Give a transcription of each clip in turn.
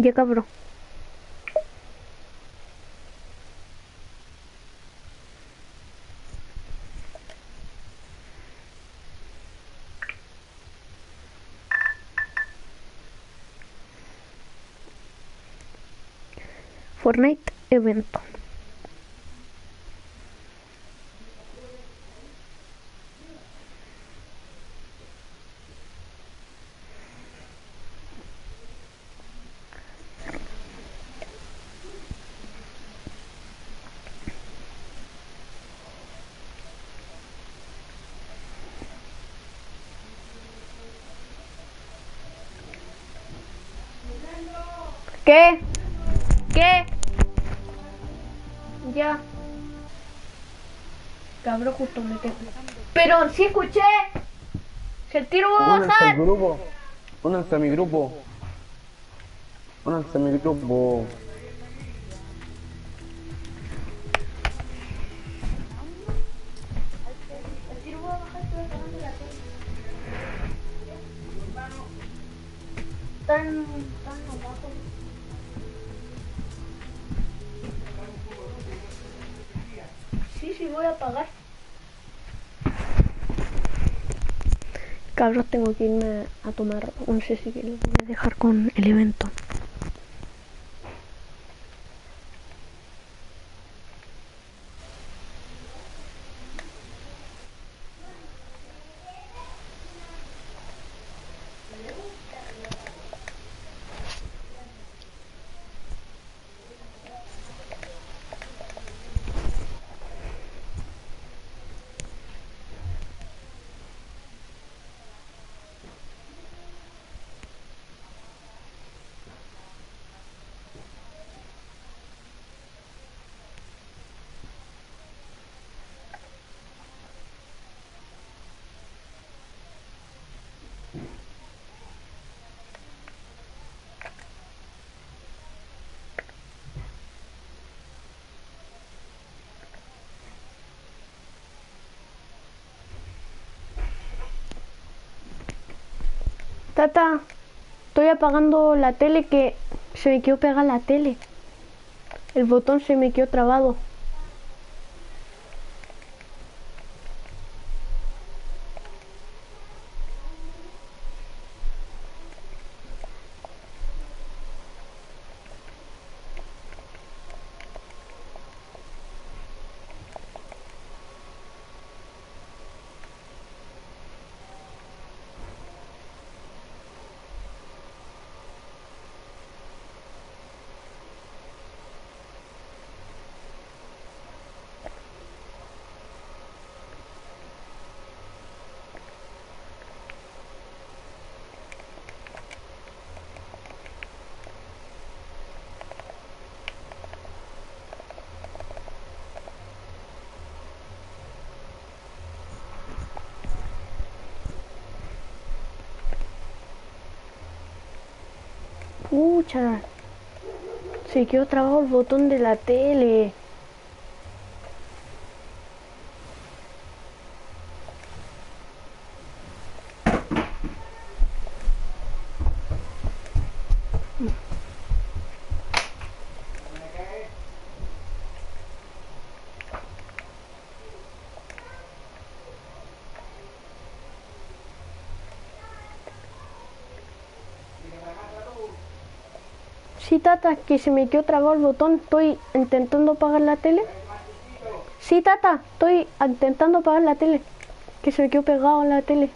Ya cabrón. Fortnite evento. ¿Qué? ¿Qué? Ya. Cabrón, justo me quedé. Pero sí escuché. Si el tiro va a Únanse al bajar. grupo. Únanse a mi grupo. Únanse a mi grupo. El tiro va a bajar, estoy apagando la tele. Tan abajo. Sí, sí, voy a apagar. Cabros, tengo que irme a tomar un sé si que lo voy a dejar con el evento. Tata, estoy apagando la tele que se me quedó pegada la tele. El botón se me quedó trabado. Pucha, se quedó trabado el botón de la tele. Sí, tata, que se me quedó trabado el botón. Estoy intentando apagar la tele. Sí, tata, estoy intentando apagar la tele. Que se me quedó pegado en la tele.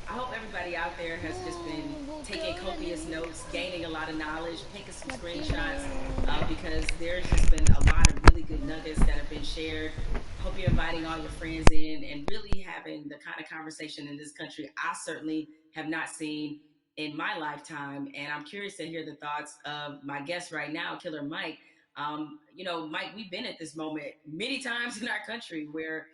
I hope everybody out there has just been taking copious notes, gaining a lot of knowledge, taking some screenshots, because there's just been a lot of really good nuggets that have been shared. Hope you're inviting all your friends in and really having the kind of conversation in this country I certainly have not seen in my lifetime. And I'm curious to hear the thoughts of my guest right now, Killer Mike. Mike, we've been at this moment many times in our country where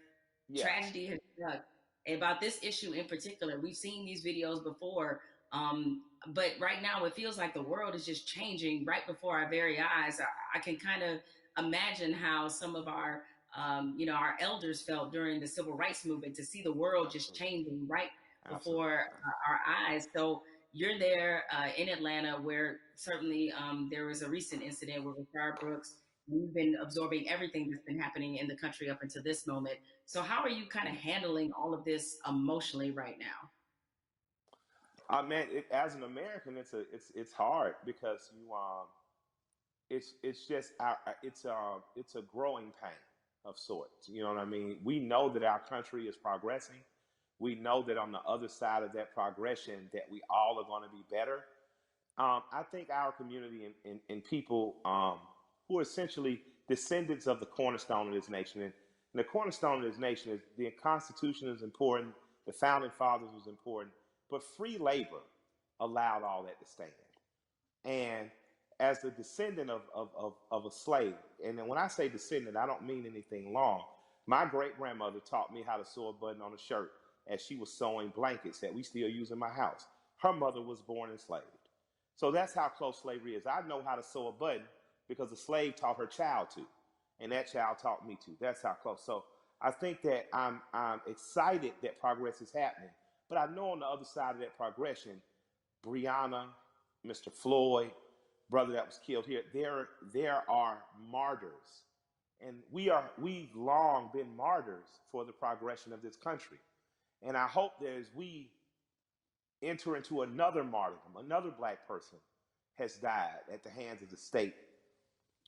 Yeah. tragedy has struck. About this issue in particular, we've seen these videos before, but right now it feels like the world is just changing right before our very eyes. I can kind of imagine how some of our you know, our elders felt during the civil rights movement, to see the world just changing right before our eyes. So you're there in Atlanta, where certainly there was a recent incident with Rashard Brooks. We've been absorbing everything that's been happening in the country up until this moment. So how are you kind of handling all of this emotionally right now? Man, as an American, it's hard because it's just it's a growing pain of sorts. You know what I mean? We know that our country is progressing. We know that on the other side of that progression, that we all are going to be better. I think our community and people who are essentially descendants of the cornerstone of this nation, and the cornerstone of this nation is the Constitution is important, the founding fathers was important, but free labor allowed all that to stand. And as the descendant of a slave, and then when I say descendant, I don't mean anything long. My great grandmother taught me how to sew a button on a shirt as she was sewing blankets that we still use in my house. Her mother was born enslaved. So that's how close slavery is. I know how to sew a button because a slave taught her child to, and that child taught me to. That's how close. So I think that I'm excited that progress is happening, but I know on the other side of that progression, Breonna, Mr. Floyd, brother that was killed here, there are martyrs, and we've long been martyrs for the progression of this country. And I hope that as we enter into another martyrdom, another black person has died at the hands of the state.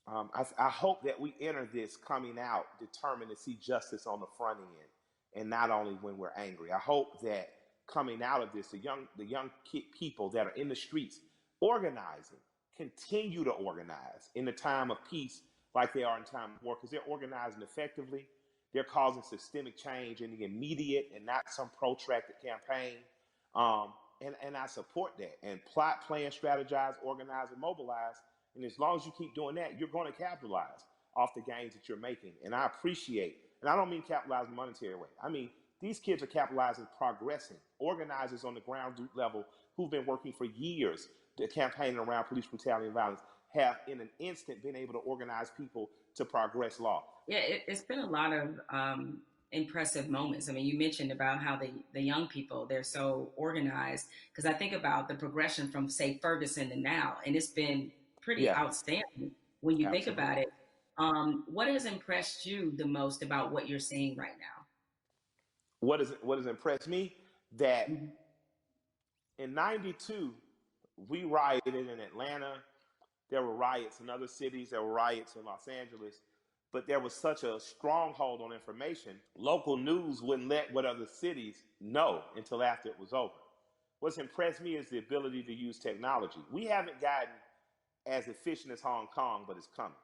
I hope that we enter this coming out determined to see justice on the front end, and not only when we're angry. I hope that coming out of this, the young people that are in the streets organizing, continue to organize in the time of peace like they are in time of war, because they're organizing effectively. They're causing systemic change in the immediate and not some protracted campaign. And I support that. And plot, plan, strategize, organize, and mobilize. And as long as you keep doing that, you're going to capitalize off the gains that you're making. And I appreciate, and I don't mean capitalize in a monetary way. I mean, these kids are capitalizing, progressing. Organizers on the ground level who've been working for years to campaign around police brutality and violence have in an instant been able to organize people to progress law. Yeah, it's been a lot of impressive moments. I mean, you mentioned about how the young people, they're so organized, because I think about the progression from, say, Ferguson to now, and it's been pretty Yeah, outstanding when you think absolutely. about it. What has impressed you the most about what you're seeing right now? What has impressed me that Mhm. in '92 we rioted in Atlanta. There were riots in other cities. There were riots in Los Angeles. But there was such a stronghold on information. Local news wouldn't let what other cities know until after it was over. What's impressed me is the ability to use technology. We haven't gotten as efficient as Hong Kong, but it's coming.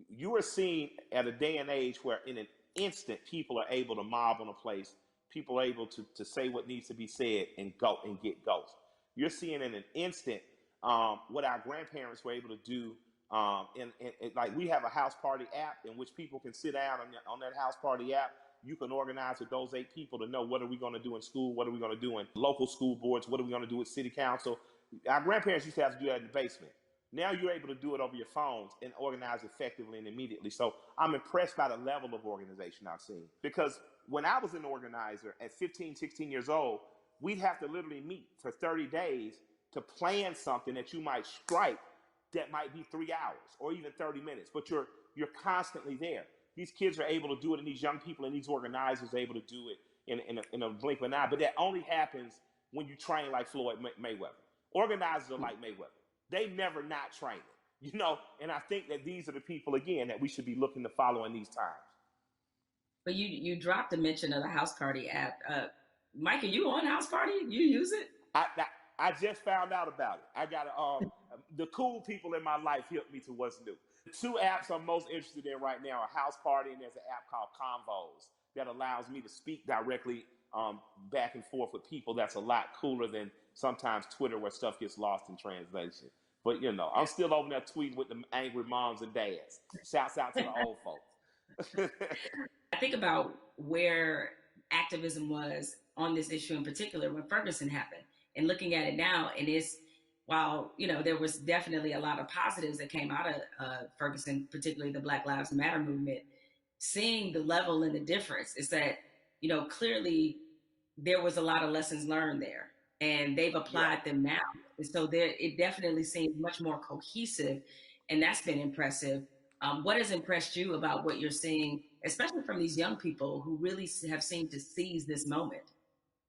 You are seeing at a day and age where in an instant people are able to mob on a place, people are able to say what needs to be said and go and get ghosts. You're seeing in an instant what our grandparents were able to do. Like we have a house party app in which people can sit down on that house party app. You can organize with those 8 people to know what are we going to do in school, what are we going to do in local school boards, what are we going to do with city council. Our grandparents used to have to do that in the basement. Now you're able to do it over your phones and organize effectively and immediately. So I'm impressed by the level of organization I've seen. Because when I was an organizer at 15, 16 years old, we'd have to literally meet for 30 days to plan something that you might strike that might be 3 hours or even 30 minutes, but you're constantly there. These kids are able to do it, and these young people and these organizers are able to do it in a blink of an eye. But that only happens when you train like Floyd Mayweather. Organizers are like Mayweather. They never not training, and I think that these are the people, again, that we should be looking to follow in these times. But you dropped a mention of the House Party app. Mike, are you on House Party? You use it? I just found out about it. I got the cool people in my life helped me to what's new. The 2 apps I'm most interested in right now are House Party, and there's an app called Convos that allows me to speak directly back and forth with people. That's a lot cooler than sometimes Twitter where stuff gets lost in translation. But I'm still over there tweeting with the angry moms and dads. Shouts out to the old folks. I think about where activism was on this issue in particular when Ferguson happened, and looking at it now, and while there was definitely a lot of positives that came out of Ferguson, particularly the Black Lives Matter movement, seeing the level and the difference is that, clearly there was a lot of lessons learned there, and they've applied them now. And so it definitely seems much more cohesive, and that's been impressive. What has impressed you about what you're seeing, especially from these young people who really have seemed to seize this moment?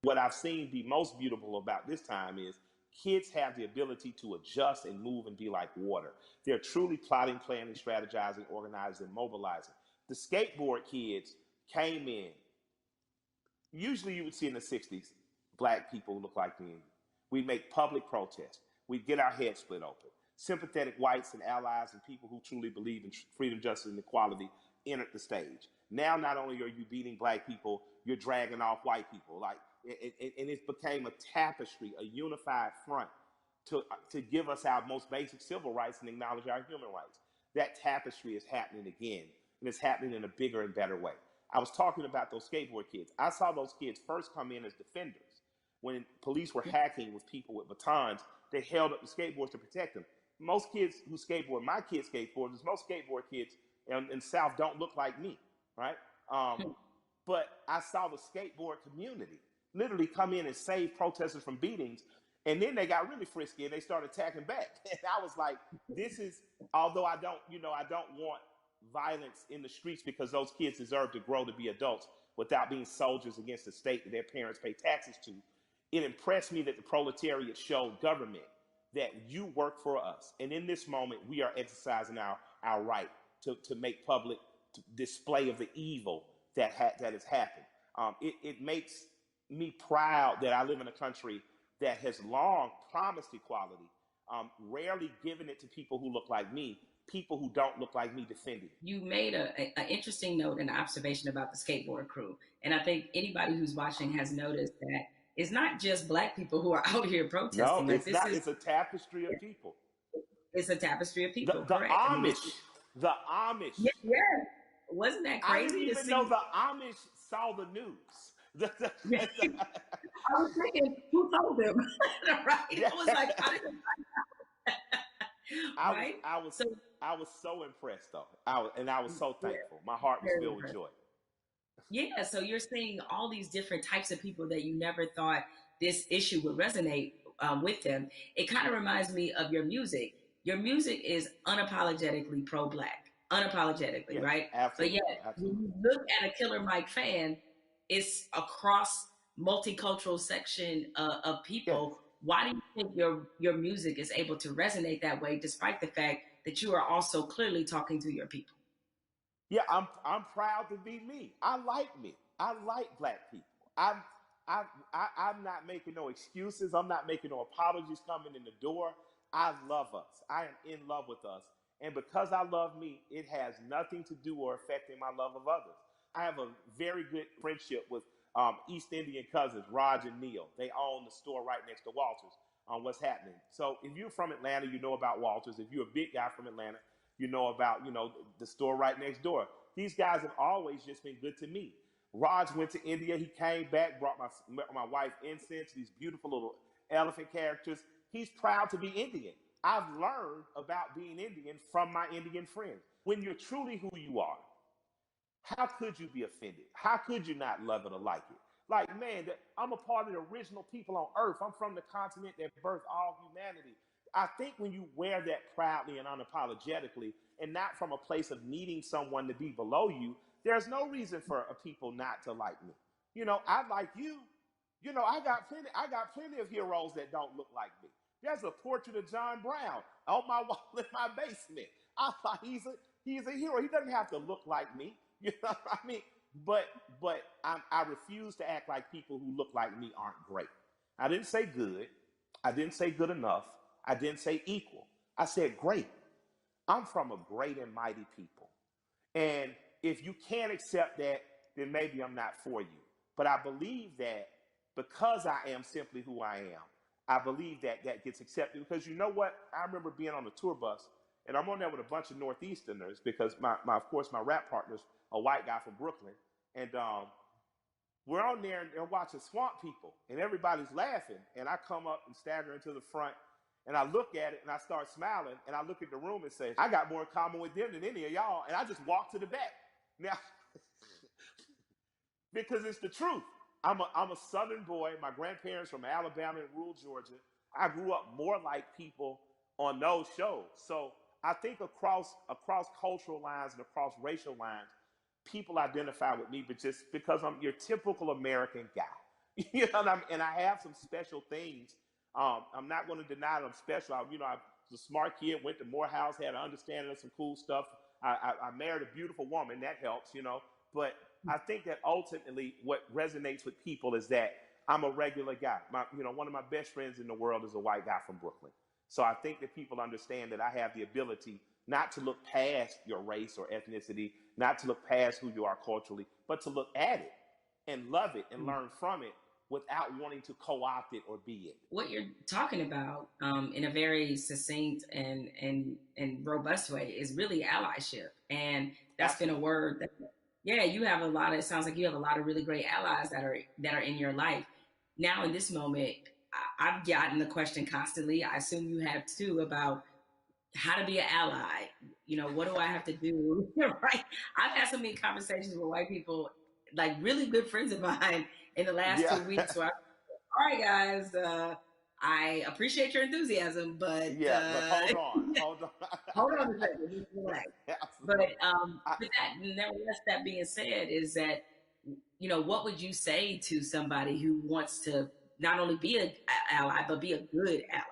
What I've seen be most beautiful about this time is kids have the ability to adjust and move and be like water. They're truly plotting, planning, strategizing, organizing, mobilizing. The skateboard kids came in. Usually you would see in the 60s, black people look like me. We make public protests. We get our heads split open. Sympathetic whites and allies and people who truly believe in freedom, justice, and equality entered the stage. Now, not only are you beating black people, you're dragging off white people. Like, and it became a tapestry, a unified front to give us our most basic civil rights and acknowledge our human rights. That tapestry is happening again, and it's happening in a bigger and better way. I was talking about those skateboard kids. I saw those kids first come in as defenders. When police were hacking with people with batons, they held up the skateboards to protect them. Most kids who skateboard, my kids skateboard, most skateboard kids in the South don't look like me, right? But I saw the skateboard community literally come in and save protesters from beatings. And then they got really frisky and they started attacking back. And I was like, this is, although I don't want violence in the streets because those kids deserve to grow to be adults without being soldiers against the state that their parents pay taxes to. It impressed me that the proletariat showed government that you work for us. And in this moment, we are exercising our right to make public display of the evil that has happened. It makes me proud that I live in a country that has long promised equality, rarely given it to people who look like me, people who don't look like me defending. You made an interesting note and observation about the skateboard crew. And I think anybody who's watching has noticed that it's not just black people who are out here protesting. No, it's not. It's a tapestry of people. It's a tapestry of people. The Amish. The Amish. Yeah. Wasn't that crazy? I didn't even know the Amish saw the news. I was thinking, who told them? Right? I was like, I didn't right? I was so impressed though. I was so thankful. My heart was filled with joy. Yeah, so you're seeing all these different types of people that you never thought this issue would resonate with them. It kind of reminds me of your music. Your music is unapologetically pro-black, unapologetically, right? Absolutely. But yet, when you look at a Killer Mike fan, it's across multicultural section of people. Yes. Why do you think your music is able to resonate that way, despite the fact that you are also clearly talking to your people? Yeah, I'm proud to be me. I like me. I like black people. I'm not making no excuses. I'm not making no apologies coming in the door. I love us. I am in love with us. And because I love me, it has nothing to do or affecting my love of others. I have a very good friendship with East Indian cousins, Raj and Neil. They own the store right next to Walters on what's happening. So if you're from Atlanta, you know about Walters. If you're a big guy from Atlanta, you know about, the store right next door. These guys have always just been good to me. Raj went to India. He came back, brought my wife incense, these beautiful little elephant characters. He's proud to be Indian. I've learned about being Indian from my Indian friends. When you're truly who you are, how could you be offended? How could you not love it or like it? Like, man, I'm a part of the original people on earth. I'm from the continent that birthed all humanity. I think when you wear that proudly and unapologetically, and not from a place of needing someone to be below you, there's no reason for a people not to like me. I like you. I got plenty of heroes that don't look like me. There's a portrait of John Brown on my wall in my basement. I thought he's a hero. He doesn't have to look like me. You know what I mean? But I refuse to act like people who look like me aren't great. I didn't say good. I didn't say good enough. I didn't say equal. I said great. I'm from a great and mighty people. And if you can't accept that, then maybe I'm not for you. But I believe that because I am simply who I am, I believe that gets accepted. Because you know what? I remember being on a tour bus, and I'm on there with a bunch of Northeasterners because of course, my rap partner's a white guy from Brooklyn. And we're on there and watching Swamp People, and everybody's laughing. And I come up and stagger into the front, and I look at it, and I start smiling, and I look at the room and say, I got more in common with them than any of y'all, and I just walk to the back. Now, Because it's the truth. I'm a Southern boy. My grandparents from Alabama and rural Georgia. I grew up more like people on those shows. So I think across cultural lines and across racial lines, people identify with me, but just because I'm your typical American guy. You know, and I have some special things. I'm not going to deny that I'm special. I was a smart kid, went to Morehouse, had an understanding of some cool stuff. I married a beautiful woman, that helps, But I think that ultimately what resonates with people is that I'm a regular guy. One of my best friends in the world is a white guy from Brooklyn. So I think that people understand that I have the ability not to look past your race or ethnicity, not to look past who you are culturally, but to look at it and love it and learn from it without wanting to co-opt it or be it. What you're talking about in a very succinct and robust way is really allyship. And that's been a word that, yeah, you have it sounds like you have a lot of really great allies that are in your life. Now in this moment, I've gotten the question constantly. I assume you have too, about how to be an ally. What do I have to do? Right. I've had so many conversations with white people, like really good friends of mine in the last 2 weeks. So all right, guys, I appreciate your enthusiasm, but hold on. Hold on a second. But nevertheless, that being said, is that what would you say to somebody who wants to not only be an ally but be a good ally?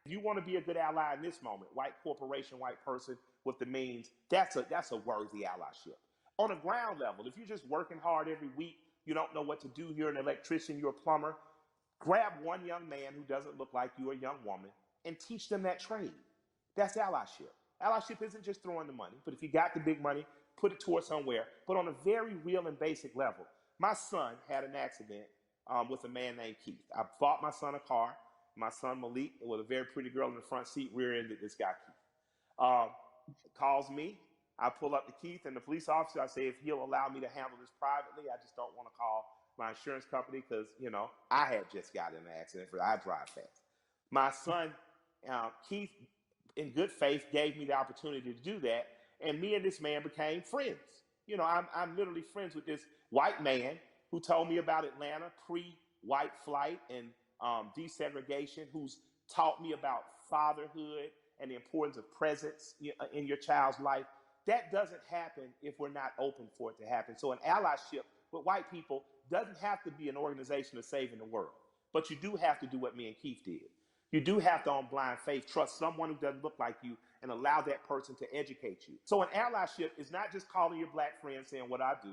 If you want to be a good ally in this moment, white corporation, white person with the means, that's a worthy allyship. On a ground level, if you're just working hard every week, you don't know what to do, you're an electrician, you're a plumber, grab one young man who doesn't look like you, a young woman, and teach them that trade. That's allyship. Allyship isn't just throwing the money, but if you got the big money, put it towards somewhere. But on a very real and basic level, my son had an accident with a man named Keith. I bought my son a car. My son Malik, with a very pretty girl in the front seat, rear-ended this guy Keith. Calls me. I pull up to Keith and the police officer. I say, if he'll allow me to handle this privately, I just don't want to call my insurance company because, I had just got in an accident. I drive fast. My son, Keith, in good faith, gave me the opportunity to do that. And me and this man became friends. I'm literally friends with this white man who told me about Atlanta pre-white flight and desegregation, who's taught me about fatherhood and the importance of presence in your child's life. That doesn't happen if we're not open for it to happen. So an allyship with white people doesn't have to be an organization of saving the world. But you do have to do what me and Keith did. You do have to, on blind faith, trust someone who doesn't look like you and allow that person to educate you. So an allyship is not just calling your black friend saying what I do.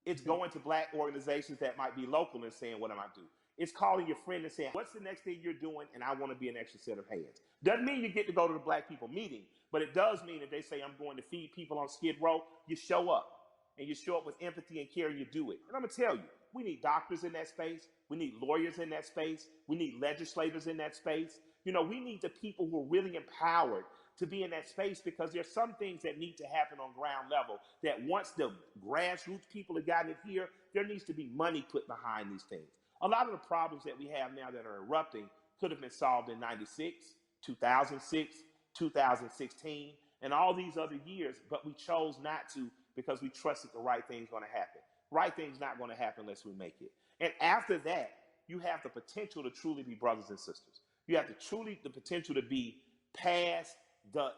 It's going to black organizations that might be local and saying, what am I do? It's calling your friend and saying, what's the next thing you're doing? And I want to be an extra set of hands. Doesn't mean you get to go to the black people meeting, but it does mean if they say, I'm going to feed people on Skid Row, you show up. And you show up with empathy and care, and you do it. And I'm going to tell you, we need doctors in that space. We need lawyers in that space. We need legislators in that space. We need the people who are really empowered to be in that space, because there's some things that need to happen on ground level that once the grassroots people have gotten it here, there needs to be money put behind these things. A lot of the problems that we have now that are erupting could have been solved in 96, 2006, 2016, and all these other years, but we chose not to because we trusted the right thing's going to happen. Right thing's not going to happen unless we make it. And after that, you have the potential to truly be brothers and sisters. You have the potential to be past the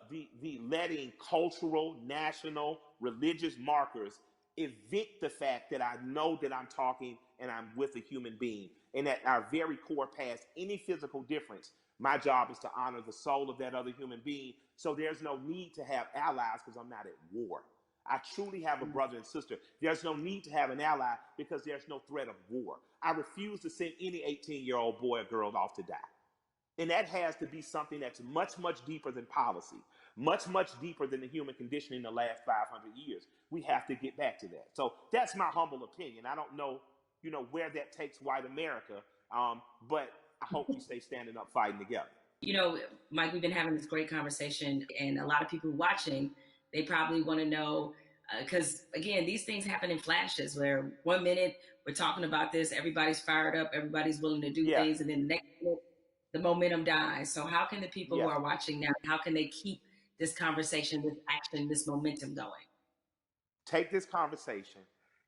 letting cultural, national, religious markers evict the fact that I know that I'm talking and I'm with a human being, and at our very core, past any physical difference, my job is to honor the soul of that other human being. So there's no need to have allies because I'm not at war. I truly have a brother and sister. There's no need to have an ally because there's no threat of war. I refuse to send any 18-year-old boy or girl off to die. And that has to be something that's much, much deeper than policy, much, much deeper than the human condition in the last 500 years. We have to get back to that. So that's my humble opinion. I don't know, where that takes white America, but I hope we stay standing up, fighting together. Mike, we've been having this great conversation, and a lot of people watching, they probably want to know, because again, these things happen in flashes where 1 minute we're talking about this, everybody's fired up, everybody's willing to do things, and then the next minute, the momentum dies. So how can the people who are watching now, how can they keep this conversation, this action, this momentum going? Take this conversation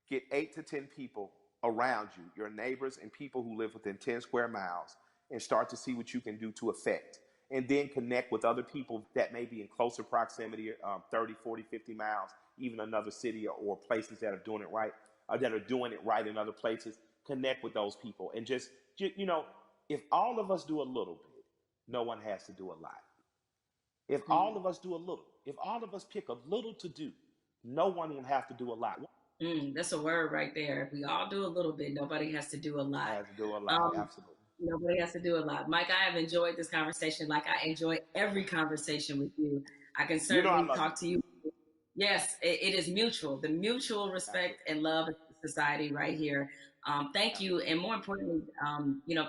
Get 8 to 10 people around you, your neighbors and people who live within 10 square miles, and start to see what you can do to affect. And then connect with other people that may be in closer proximity, 30, 40, 50 miles, even another city or places that are doing it right, that are doing it right in other places. Connect with those people. And just, if all of us do a little bit, no one has to do a lot. If all of us do a little, if all of us pick a little to do, no one will have to do a lot. That's a word right there. If we all do a little bit, nobody has to do a lot. Has to do a lot, Um, absolutely. Nobody has to do a lot. Mike, I have enjoyed this conversation like I enjoy every conversation with you. I can You know I certainly love you. talk to you. Yes, it is mutual. The mutual respect Absolutely. and love of society right here. Thank you. Absolutely. And more importantly,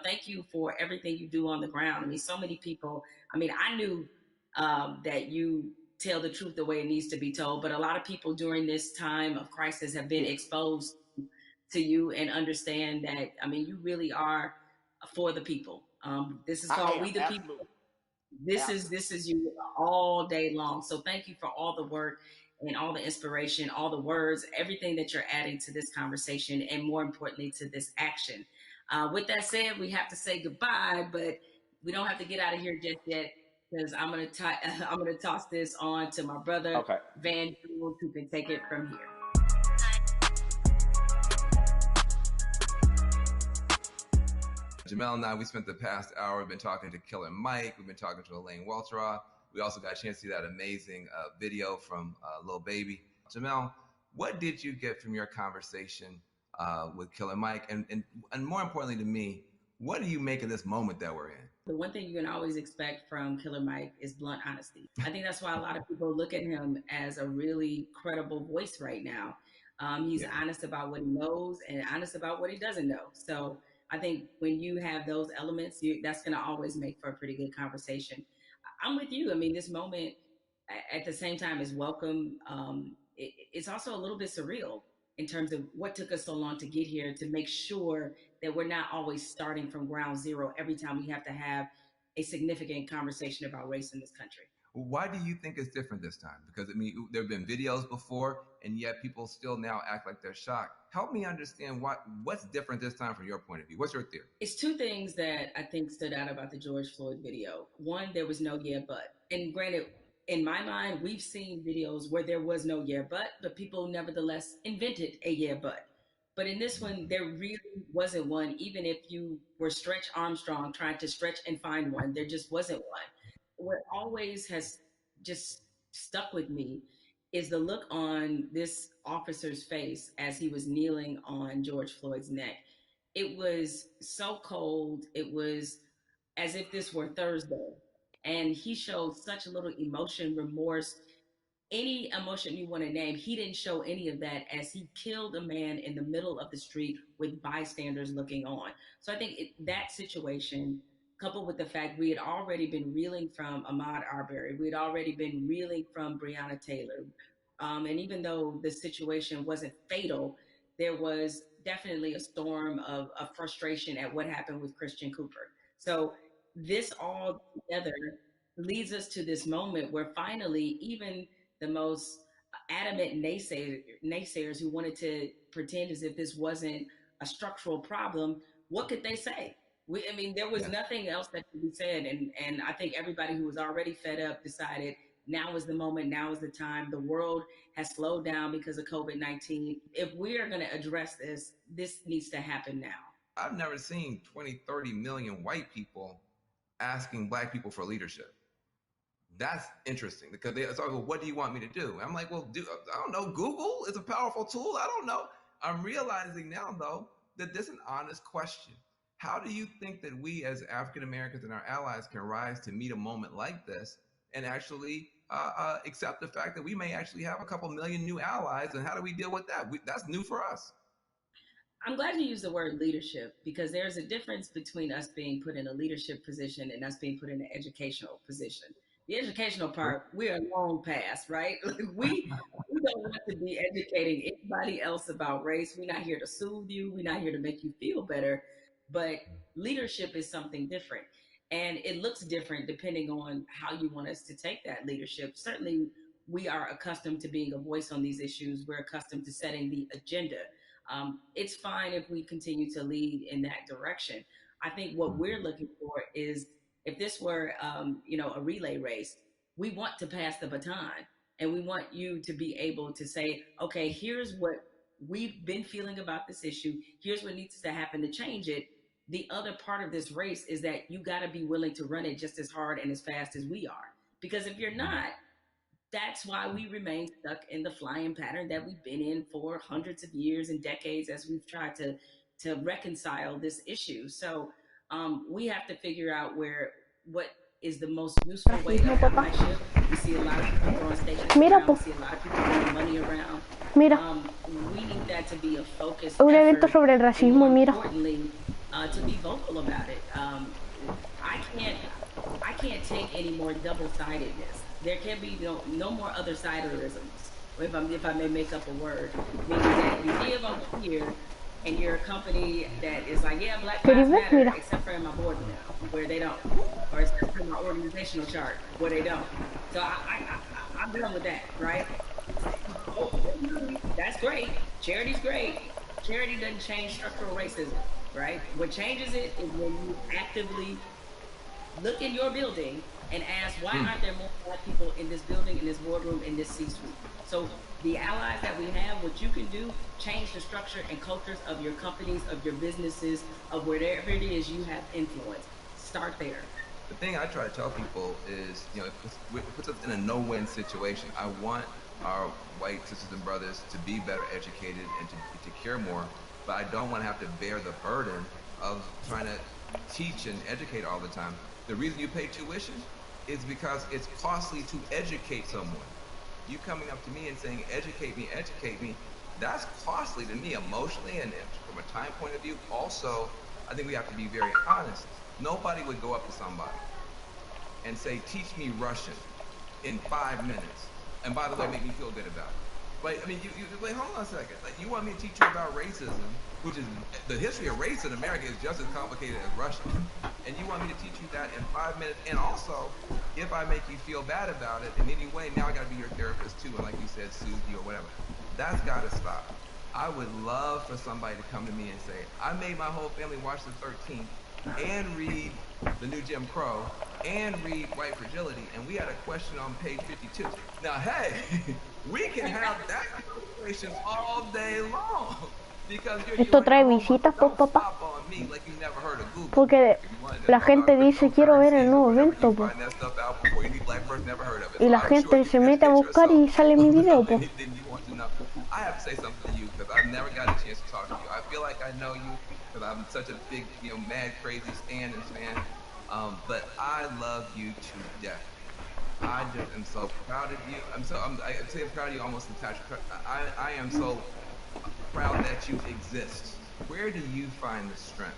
thank you for everything you do on the ground. I mean, so many people, I knew that you tell the truth the way it needs to be told, but a lot of people during this time of crisis have been Yes. exposed to you and understand that, you really are for the people. This is I called am, We the People. absolutely. Absolutely. This is you all day long. So thank you for all the work and all the inspiration, all the words, everything that you're adding to this conversation, and more importantly to this action. With that said, we have to say goodbye, but we don't have to get out of here just yet because I'm gonna toss this on to my brother Okay. Van Jules, who can take it from here. Jamel and I, we spent the past hour, we've been talking to Killer Mike, we've been talking to Elaine Welteroth. We also got a chance to see that amazing video from Lil Baby. Jamel, what did you get from your conversation with Killer Mike? And more importantly to me, what do you make of this moment that we're in? The one thing you can always expect from Killer Mike is blunt honesty. I think that's why a lot of people look at him as a really credible voice right now. He's honest about what he knows and honest about what he doesn't know. So I think when you have those elements, that's going to always make for a pretty good conversation. I'm with you. I mean, this moment at the same time is welcome. It's also a little bit surreal in terms of what took us so long to get here to make sure that we're not always starting from ground zero every time we have to have a significant conversation about race in this country. Why do you think it's different this time? Because there have been videos before, and yet people still now act like they're shocked. Help me understand what's different this time from your point of view. What's your theory? It's two things that I think stood out about the George Floyd video. One, there was no yeah, but. And granted, in my mind, we've seen videos where there was no yeah, but people nevertheless invented a yeah, but. But in this one, there really wasn't one, even if you were Stretch Armstrong trying to stretch and find one, there just wasn't one. What always has just stuck with me is the look on this officer's face as he was kneeling on George Floyd's neck. It was so cold. It was as if this were Thursday. And he showed such little emotion, remorse, any emotion you want to name. He didn't show any of that as he killed a man in the middle of the street with bystanders looking on. So I think that situation, coupled with the fact we had already been reeling from Ahmaud Arbery, we had already been reeling from Breonna Taylor. And even though the situation wasn't fatal, there was definitely a storm of frustration at what happened with Christian Cooper. So this all together leads us to this moment where finally, even the most adamant naysayers who wanted to pretend as if this wasn't a structural problem, what could they say? There was nothing else that could be said. And I think everybody who was already fed up decided now is the moment, now is the time. The world has slowed down because of COVID-19. If we are going to address this, this needs to happen now. I've never seen 20, 30 million white people asking black people for leadership. That's interesting because they say, well, what do you want me to do? I'm like, well, I don't know. Google is a powerful tool. I don't know. I'm realizing now, though, that this is an honest question. How do you think that we as African Americans and our allies can rise to meet a moment like this and actually accept the fact that we may actually have a couple million new allies? And how do we deal with that? That's new for us. I'm glad you used the word leadership because there's a difference between us being put in a leadership position and us being put in an educational position. The educational part, we are long past, right? We don't want to be educating anybody else about race. We're not here to soothe you. We're not here to make you feel better. But leadership is something different. And it looks different depending on how you want us to take that leadership. Certainly, we are accustomed to being a voice on these issues. We're accustomed to setting the agenda. It's fine if we continue to lead in that direction. I think what we're looking for is if this were, a relay race, we want to pass the baton and we want you to be able to say, okay, here's what we've been feeling about this issue. Here's what needs to happen to change it. The other part of this race is that you got to be willing to run it just as hard and as fast as we are. Because if you're not, that's why we remain stuck in the flying pattern that we've been in for hundreds of years and decades as we've tried to reconcile this issue. So we have to figure out what is the most useful way Racismo, of papá. ownership. We see a lot of people throwing stations Mira, around. po. We see a lot of people throwing money around. Mira, We need that to be a focused un evento effort, sobre el and racismo, more mira. importantly, to be vocal about it. I can't take any more double-sidedness. There can be no more other-siderisms, if I may make up a word, meaning that you live over here and you're a company that is like, yeah, Black Lives Matter, Mira. except for in my board now, where they don't, or except for my organizational chart, where they don't. So I'm done with that, right? That's great. Charity's great. Charity doesn't change structural racism, right? What changes it is when you actively look in your building and ask, why aren't there more Black people in this building, in this boardroom, in this C-suite? So the allies that we have, what you can do, change the structure and cultures of your companies, of your businesses, of wherever it is you have influence. Start there. The thing I try to tell people is, it puts us in a no-win situation. I want our white sisters and brothers to be better educated and to care more, but I don't want to have to bear the burden of trying to teach and educate all the time. The reason you pay tuition is because it's costly to educate someone. You coming up to me and saying, educate me, that's costly to me emotionally and from a time point of view. Also, I think we have to be very honest. Nobody would go up to somebody and say, teach me Russian in 5 minutes. And by the way, make me feel good about it. But I mean, you wait, hold on a second. Like, you want me to teach you about racism, which is the history of race in America is just as complicated as Russian. And you want me to teach you that in 5 minutes. And also, if I make you feel bad about it in any way, now I gotta be your therapist too. And like you said, soothe you or whatever. That's gotta stop. I would love for somebody to come to me and say, I made my whole family watch the 13th and read the new Jim Crow and read White Fragility, and we had a question on page 52. Now, hey, we can have that conversation all day long. Because Esto trae visitas, pues, papá. Porque la gente dice, quiero ver el nuevo evento, pues. Y la gente se mete a buscar y sale mi video, pues. I have to say something to you because I've never got a chance to talk to you. I feel like I know you because I'm such a big, mad, crazy Stan and fan. But I love you to death. I just am so proud of you. I say I'm proud of you almost attached. I am so proud that you exist. Where do you find the strength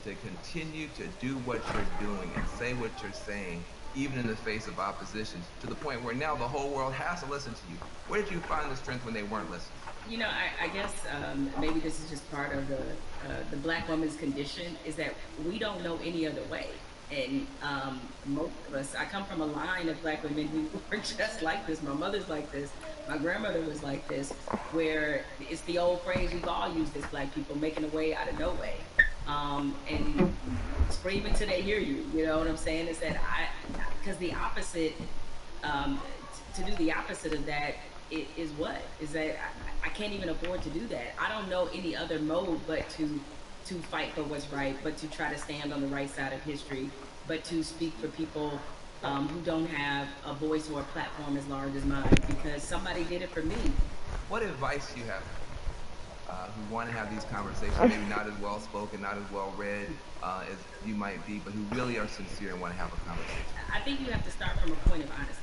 to continue to do what you're doing and say what you're saying, even in the face of opposition, to the point where now the whole world has to listen to you? Where did you find the strength when they weren't listening? I guess maybe this is just part of the Black woman's condition, is that we don't know any other way. And most of us, I come from a line of Black women who were just like this. My mother's like this. My grandmother was like this, where it's the old phrase we've all used as Black people, making a way out of no way. And screaming till they hear you, you know what I'm saying? Is that because the opposite, to do the opposite of that is what? Is that I can't even afford to do that. I don't know any other mode but to fight for what's right, but to try to stand on the right side of history, but to speak for people who don't have a voice or a platform as large as mine, because somebody did it for me. What advice do you have who want to have these conversations, maybe not as well spoken, not as well read as you might be, but who really are sincere and want to have a conversation? I think you have to start from a point of honesty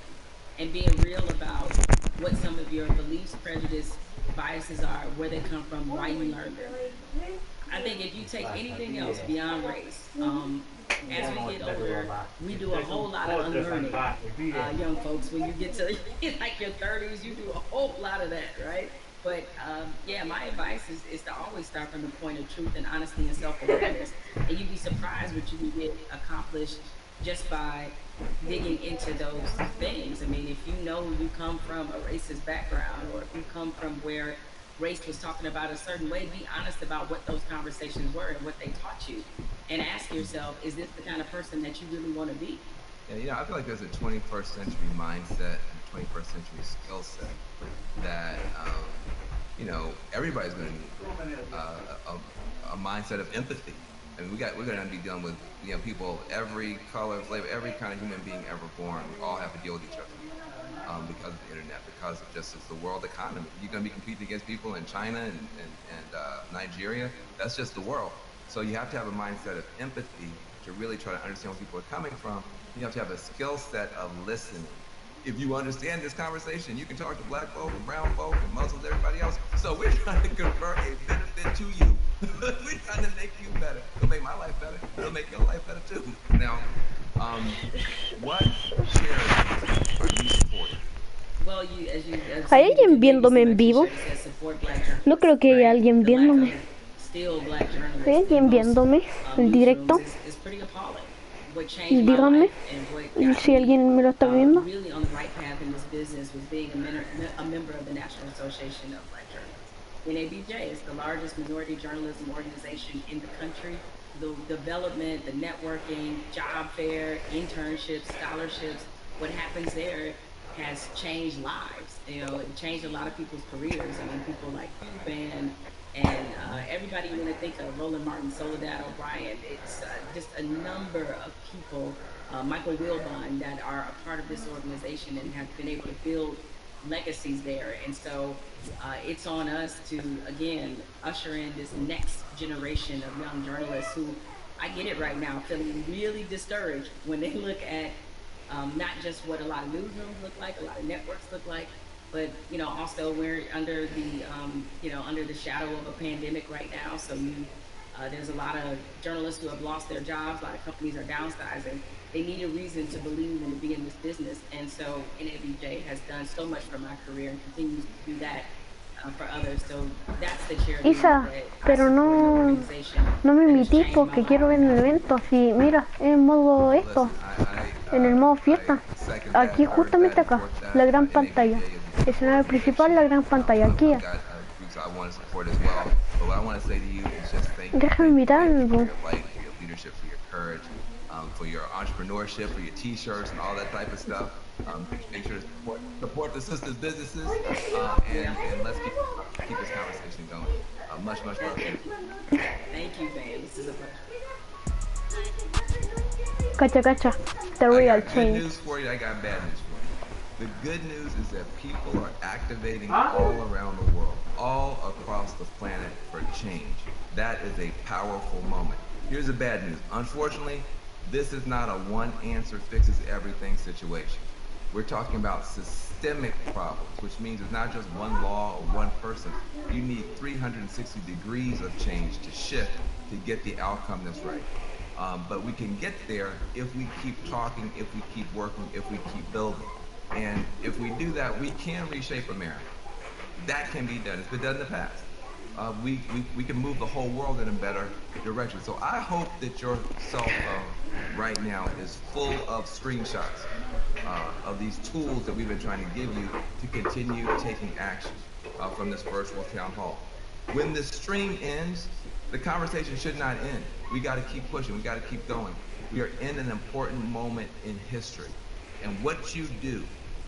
and being real about what some of your beliefs, prejudice, biases are, where they come from, why you learned them. I think if you take anything else beyond race, as we get older, we do a whole lot of unlearning. Young folks, when you get to like your 30s, you do a whole lot of that, right? But yeah, my advice is to always start from the point of truth and honesty and self-awareness. And you'd be surprised what you can get accomplished just by digging into those things. I mean, if you know you come from a racist background, or if you come from where race was talking about a certain way, be honest about what those conversations were and what they taught you. And ask yourself, is this the kind of person that you really want to be? Yeah, I feel like there's a 21st century mindset and a 21st century skill set that everybody's going to need a mindset of empathy. I mean, we're going to be dealing with people, every color, flavor, every kind of human being ever born. We all have to deal with each other because of the internet, because of just the world economy. You're going to be competing against people in China and Nigeria. That's just the world. So you have to have a mindset of empathy to really try to understand where people are coming from. You have to have a skill set of listening. If you understand this conversation, you can talk to black folk and brown folk and Muslims, everybody else. So we're trying to convert a benefit to you. We're trying to make you better. It'll make my life better. It'll make your life better too. Now, what charities are you supporting? Well, ¿Hay alguien viéndome en vivo? No creo que haya alguien viéndome. ¿Hay alguien viéndome en directo? Díganme si alguien me lo está viendo. Really on the right path in this business was being a member of the National Association of Black Journalists. NABJ is the largest minority journalism organization in the country. The development, the networking, job fair, internships, scholarships, what happens there has changed lives. It changed a lot of people's careers. I mean, people like you and everybody you want to think of, Roland Martin, Soledad O'Brien. It's just a number of people, Michael Wilbon, that are a part of this organization and have been able to build legacies there. And so it's on us to, again, usher in this next generation of young journalists who, I get it right now, feeling really discouraged when they look at not just what a lot of newsrooms look like, a lot of networks look like, but also we're under the under the shadow of a pandemic right now. So there's a lot of journalists who have lost their jobs. A lot of companies are downsizing. They need a reason to believe and to be in this business. And so NABJ has done so much for my career and continues to do that for others. So that's the charity. Isa, pero no me emití porque quiero ver el evento. Así, mira, en modo esto, en el modo fiesta. Aquí, justamente acá, la gran pantalla. Escenario principal, la gran pantalla. Aquí. Déjame mirar algo. For your entrepreneurship, for your t-shirts and all that type of stuff. Make sure to support the sisters' businesses and let's keep this conversation going. Much love. Thank you, babe. This is a Gotcha. pleasure. The real I got change. good news for you. I got bad news for you. The good news is that people are activating all around the world, all across the planet for change. That is a powerful moment. Here's the bad news. Unfortunately, this is not a one answer fixes everything situation. We're talking about systemic problems, which means it's not just one law or one person. You need 360 degrees of change to shift to get the outcome that's right. But we can get there if we keep talking, if we keep working, if we keep building. And if we do that, we can reshape America. That can be done. It's been done in the past. We can move the whole world in a better direction. So I hope that your cell phone right now is full of screenshots of these tools that we've been trying to give you to continue taking action from this virtual town hall. When the stream ends, the conversation should not end. We got to keep pushing. We got to keep going. We are in an important moment in history. And what you do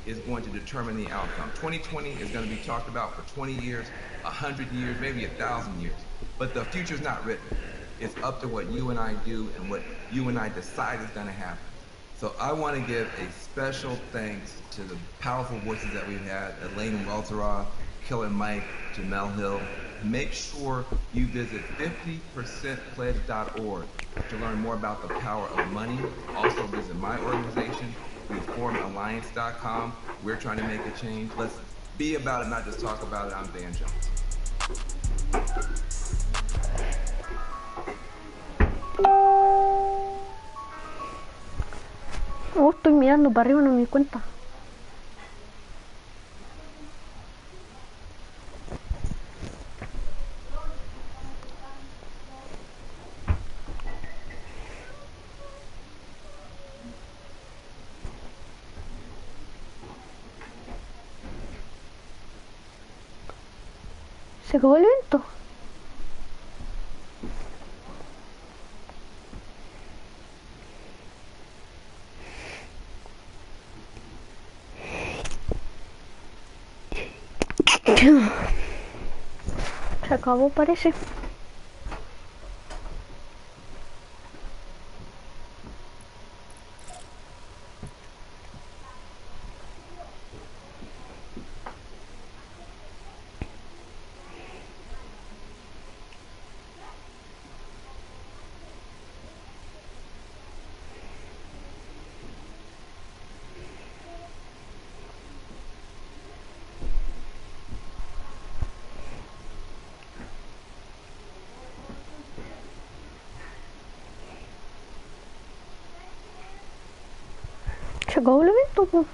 is going to determine the outcome. 2020 is going to be talked about for 20 years, 100 years, maybe 1,000 years. But the future's not written. It's up to what you and I do and what you and I decide is going to happen. So I want to give a special thanks to the powerful voices that we've had, Elaine Welteroth, Killer Mike, Jamel Hill. Make sure you visit 50percentpledge.org to learn more about the power of money. Also visit my organization, reformalliance.com. We're trying to make a change. Let's be about it, not just talk about it. I'm Van Jones. Oh, estoy mirando para arriba, no me di cuenta. Se acabó el evento. Se acabó, parece. Se acabó el evento, pues.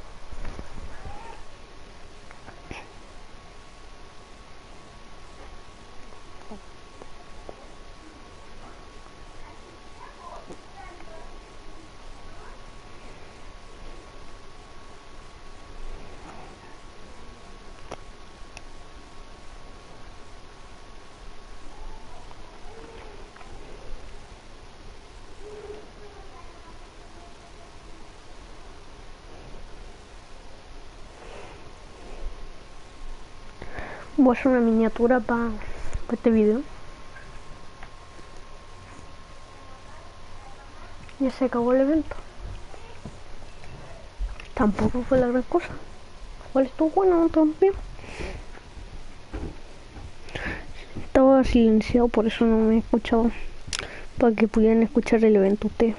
Voy a hacer una miniatura para este video. Ya se acabó el evento. Tampoco fue la gran cosa. Igual estuvo bueno también. Estaba silenciado, por eso no me he escuchado. Para que pudieran escuchar el evento ustedes.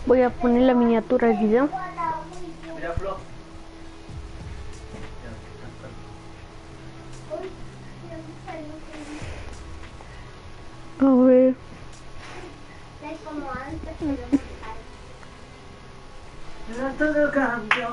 Voy a poner la miniatura del video. A ver. Todo cambió.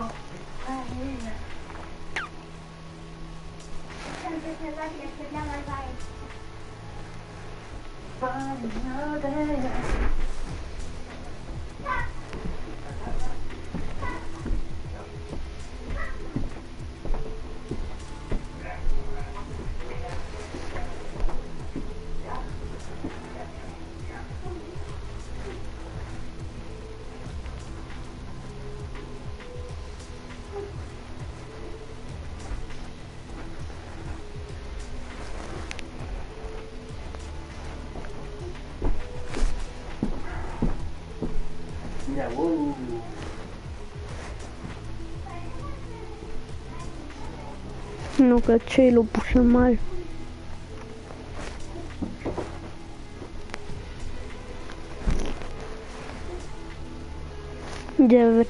Mira, No caché, lo puse mal. Ya ver.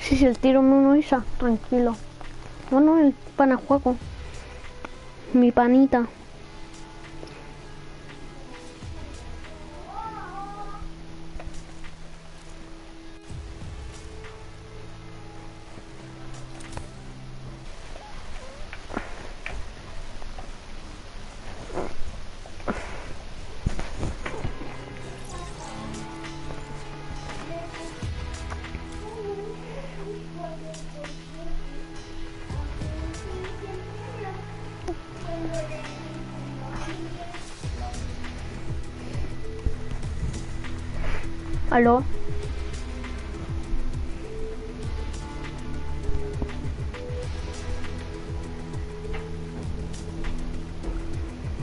Si el tiro me uno esa, tranquilo. Bueno, el panajuaco. Mi panita. ¿Aló?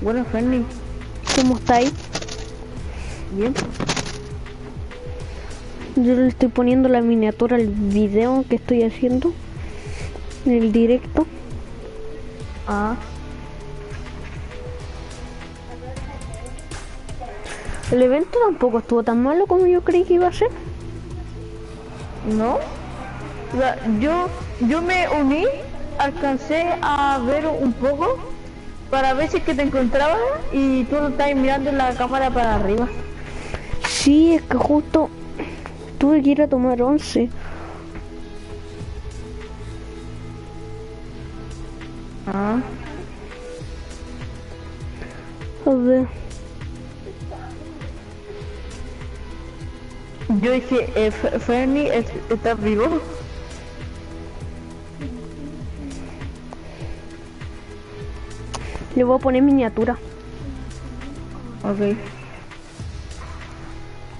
Bueno, Fernan, ¿Cómo estáis? bien. Yo le estoy poniendo la miniatura al video que estoy haciendo en el directo. Ah, El evento tampoco estuvo tan malo como yo creí que iba a ser. ¿no? O sea, yo me uní, alcancé a ver un poco para ver si es que te encontraba y tú no estabas mirando la cámara para arriba. Sí, es que justo tuve que ir a tomar 11. Ah, A ver. yo dije, Fernie, ¿estás vivo? Le voy a poner miniatura. Ok.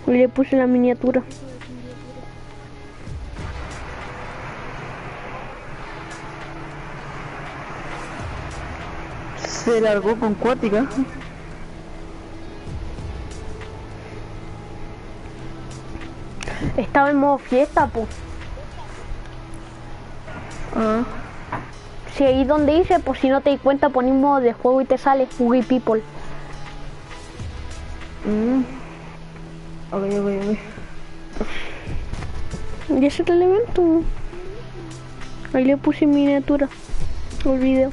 Y le puse la miniatura. Se largó con cuática. Estaba en modo fiesta, pues. Ah, Si ahí donde dice, pues si no te di cuenta, poní modo de juego y te sale We People. ok. Y ese era el evento. Ahí le puse miniatura al video.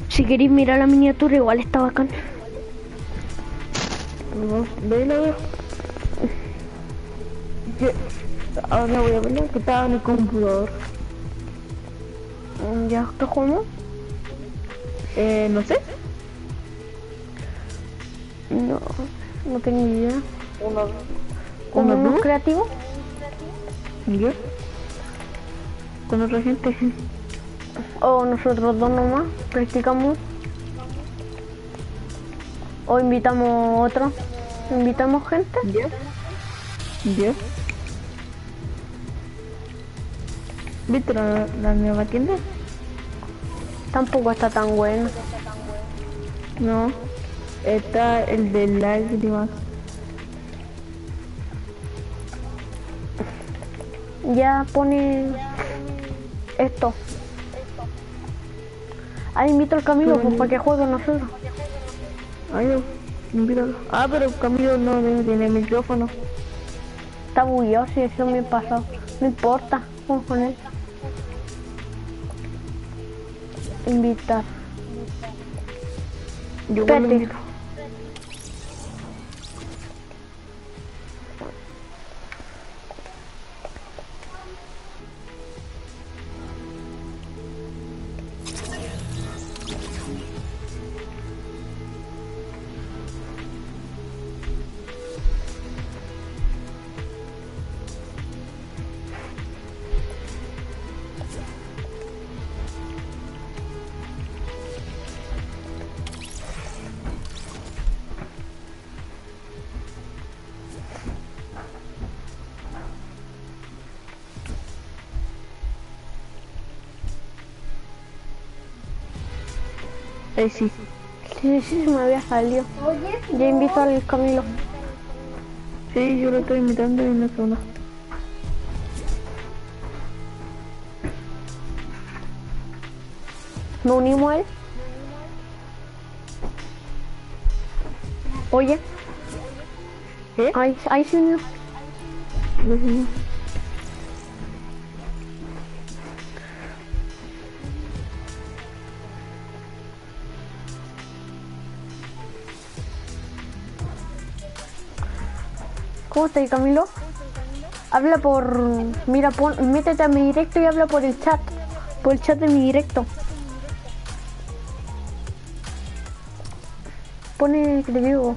Si queréis mirar la miniatura, igual está bacán. Ve la veo. Ahora voy a ver que estaba en el computador. ¿Ya qué jugamos? No sé. No tengo idea. Uno ¿Como unos dúo. creativos? ¿Yo? Con otra gente. O nosotros dos nomás, practicamos. O invitamos otro. Invitamos gente. ¿Yo? ¿Viste la nueva tienda? Tampoco está tan bueno. No. Está el de lágrimas. Ya pone esto. Ahí invito al Camilo pues, para que juegue con nosotros. Ay, invítalo. Ah, pero Camilo no tiene micrófono. Está bugueado, si eso me pasó. No importa, vamos con él. Invitar. Yo igual lo Espérate. invito. Sí. Sí, se me había salido. Ya invito al Camilo. Sí, yo lo estoy invitando en la zona. ¿Nos unimos a él? Oye. ¿Qué? Ahí se unió. ¿Cómo estás, Camilo? Habla por... Mira, métete a mi directo y habla por el chat. Por el chat de mi directo. Pone que te digo.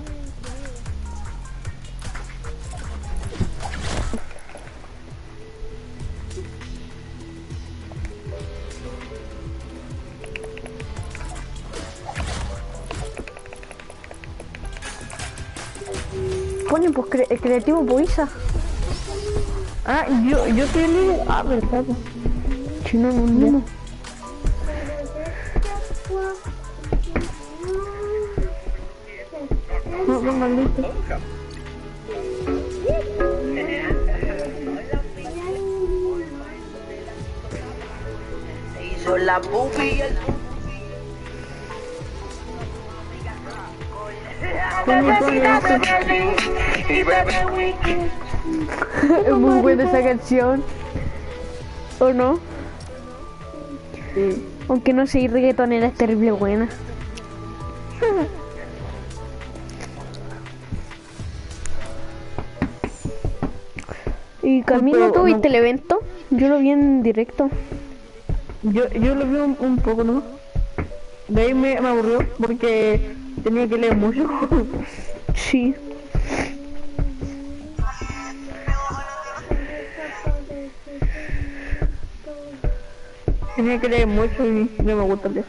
Pone pues creativo poisa. Ah, yo soy el líder. Ah, verdad. Si no, no. No, venga, listo. Se hizo la pupi y el Es muy buena esa canción. ¿O no? Sí. Aunque no sé, reggaetonera es terrible buena. ¿Y Camilo, tú viste el evento? Yo lo vi en directo. Yo lo vi un poco, ¿no? De ahí me aburrió porque tenía que leer mucho. Sí. Tenía que leer mucho y no me gusta leer.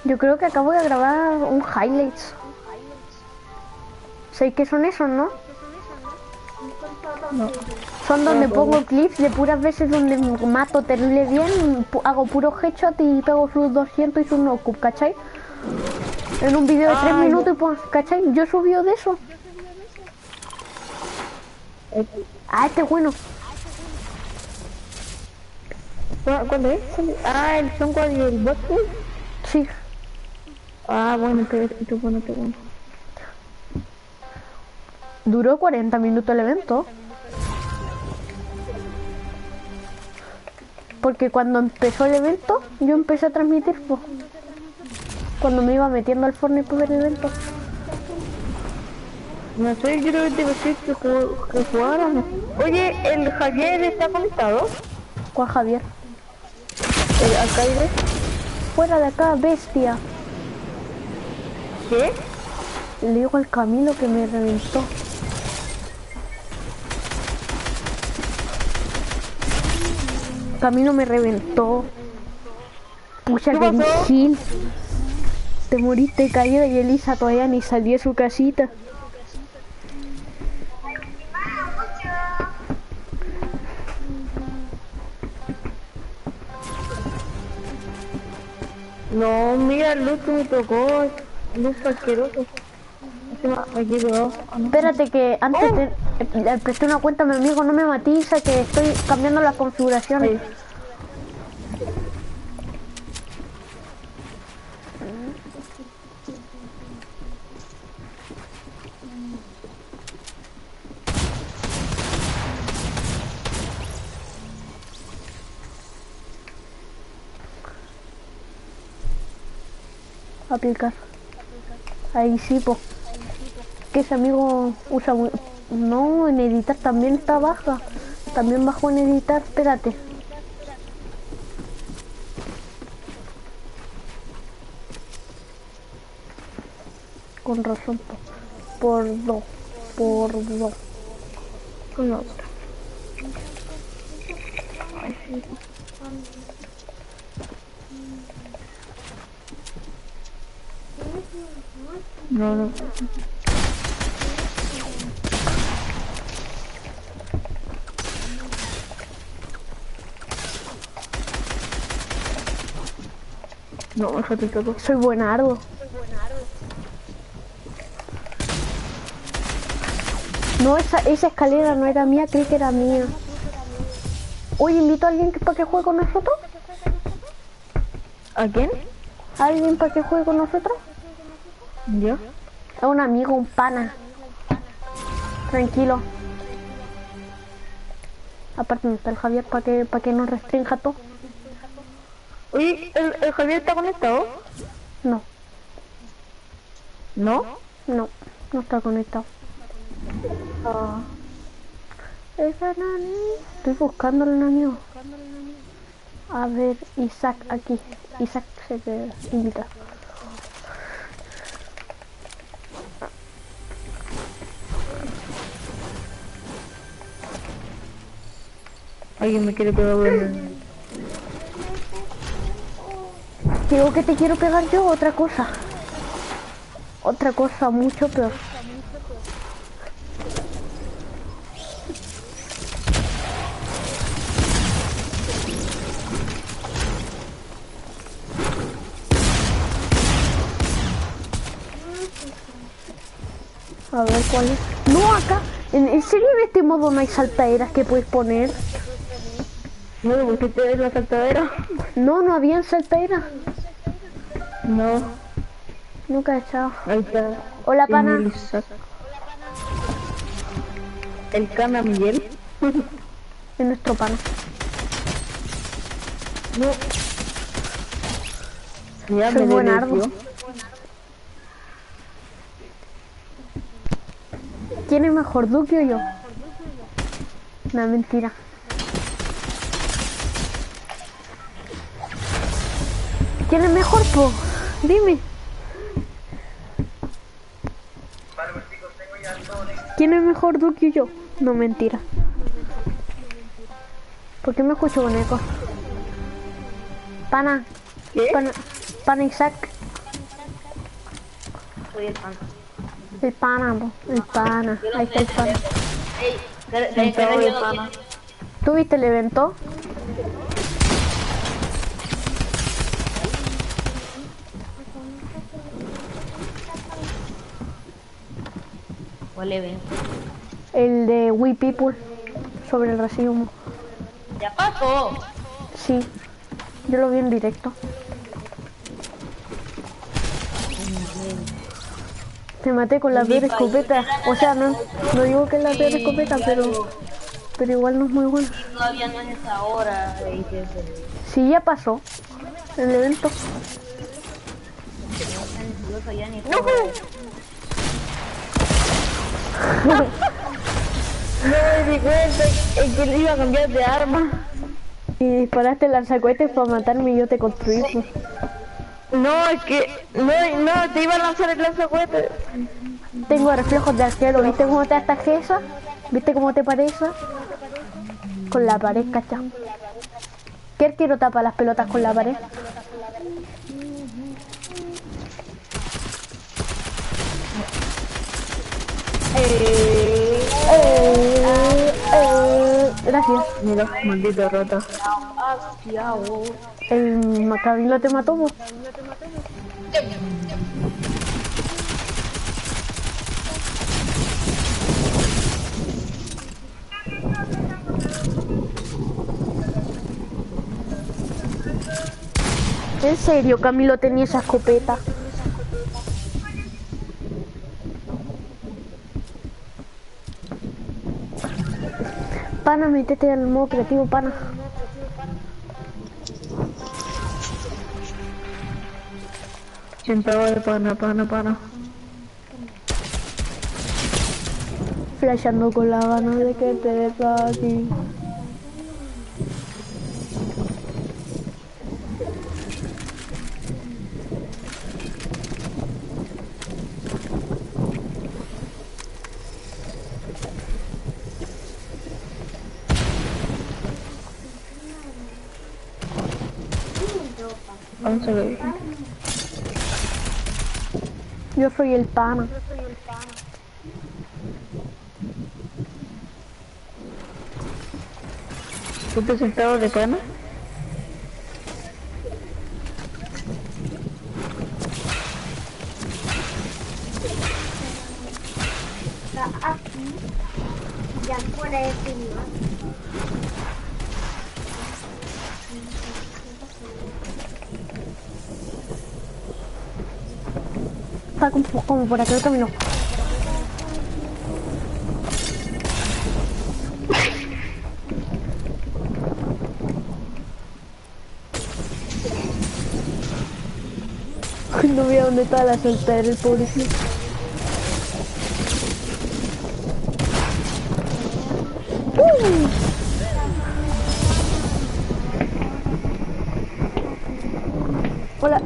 Yo creo que acabo de grabar un highlights. ¿Sabéis qué son esos, no? No. Son donde pongo clips de puras veces donde mato terrible bien, hago puro headshot y pego sus 200 y sus no-cup, ¿cachai? En un video de 3 minutos y pues, ¿cachai? Yo subí de eso. Ah, este es bueno. ¿Cuándo es? Ah, el son y el bot. Sí. Ah, bueno, qué bueno. Duró 40 minutos el evento. Porque cuando empezó el evento, yo empecé a transmitir, pues. Cuando me iba metiendo al Fortnite por el evento. No sé, yo creo que te decir que jugáramos. Oye, ¿el Javier está conectado? ¿Cuál Javier? ¿El alcalde? Fuera de acá, bestia. ¿Qué? Le digo al Camilo que me reventó. Camilo me reventó. Pucha, ¿Qué que pasó? Gil. Te moriste caída y Elisa todavía ni salió de su casita. No, mira, el luz que me tocó. Luz asqueroso. Me quedó. Espérate que antes le presté una cuenta a mi amigo, no me matiza que estoy cambiando las configuraciones. Ahí. Aplicar. Ahí sí, po. Que ese amigo usa muy... No, en editar también está baja. También bajó en editar, espérate. Con razón, po. Por dos. Con la otra. No. No, déjate todo. Soy buenardo. No, esa escalera no era mía, creí que era mía. Oye, invito a alguien para que juegue con nosotros. ¿A quién? ¿A alguien para que juegue con nosotros? ¿Yo? A un amigo, un pana. Tranquilo. Aparte no está el Javier para que nos restrinja todo. Oye, ¿el Javier está conectado? No, ¿No? no está conectado. Ah. El Fernan. Estoy buscándolo, un amigo. A ver, Isaac aquí. Isaac se te invita. Alguien me quiere pegar. Digo que te quiero pegar yo, otra cosa. Otra cosa mucho peor. A ver cuál es. No, acá. ¿En serio en este modo no hay saltaderas que puedes poner? No, porque te ves la saltadera. No, no habían saltaderas. No. Nunca he echado. Ahí está. Hola, pana. El cana Miguel. Es nuestro pana. No. Ya Soy me buenardo. deleció. ¿Quién es mejor, Duque o yo? No, mentira. ¿Quién es mejor, po? Dime. ¿Quién es mejor, Duque o yo? No, mentira. ¿Por qué me escucho con eco? Pana. ¿Qué? Pana Isaac. Soy el pan. El pana, po. El pana. Ahí está el pana. Ey, ¿Tú viste el evento? ¿Cuál evento? El de We People. Sobre el racismo. Ya pasó. Sí. Yo lo vi en directo. Me maté con la peor escopeta. O sea, no digo que es la peor escopeta, pero igual no es muy buena. Todavía no es esa hora. Sí, ya pasó. El evento. No me di cuenta que le iba a cambiar de arma. Y disparaste el lanzacohetes para matarme y yo te construí. Pues. No, es que... No, te iba a lanzar el lanzacohetes. Tengo reflejos de arquero. ¿Viste cómo te atajé esa? ¿Viste cómo te parece? Con la pared, cacha. ¿Qué arquero tapa las pelotas con la pared? Gracias. Mira, maldito rata. El Macabilo te mató, ¿no? ¿En serio Camilo tenía esa escopeta? Pana, métete en el modo creativo, pana. Sentado de pana. Flashando con la gana de que te deja aquí. Vamos a ver. Yo soy el pana. ¿Tú te sentado de pana? Ya fuera de cinema. Está como por acá el camino. No veo dónde está la soltera, el pobrecito. Hola.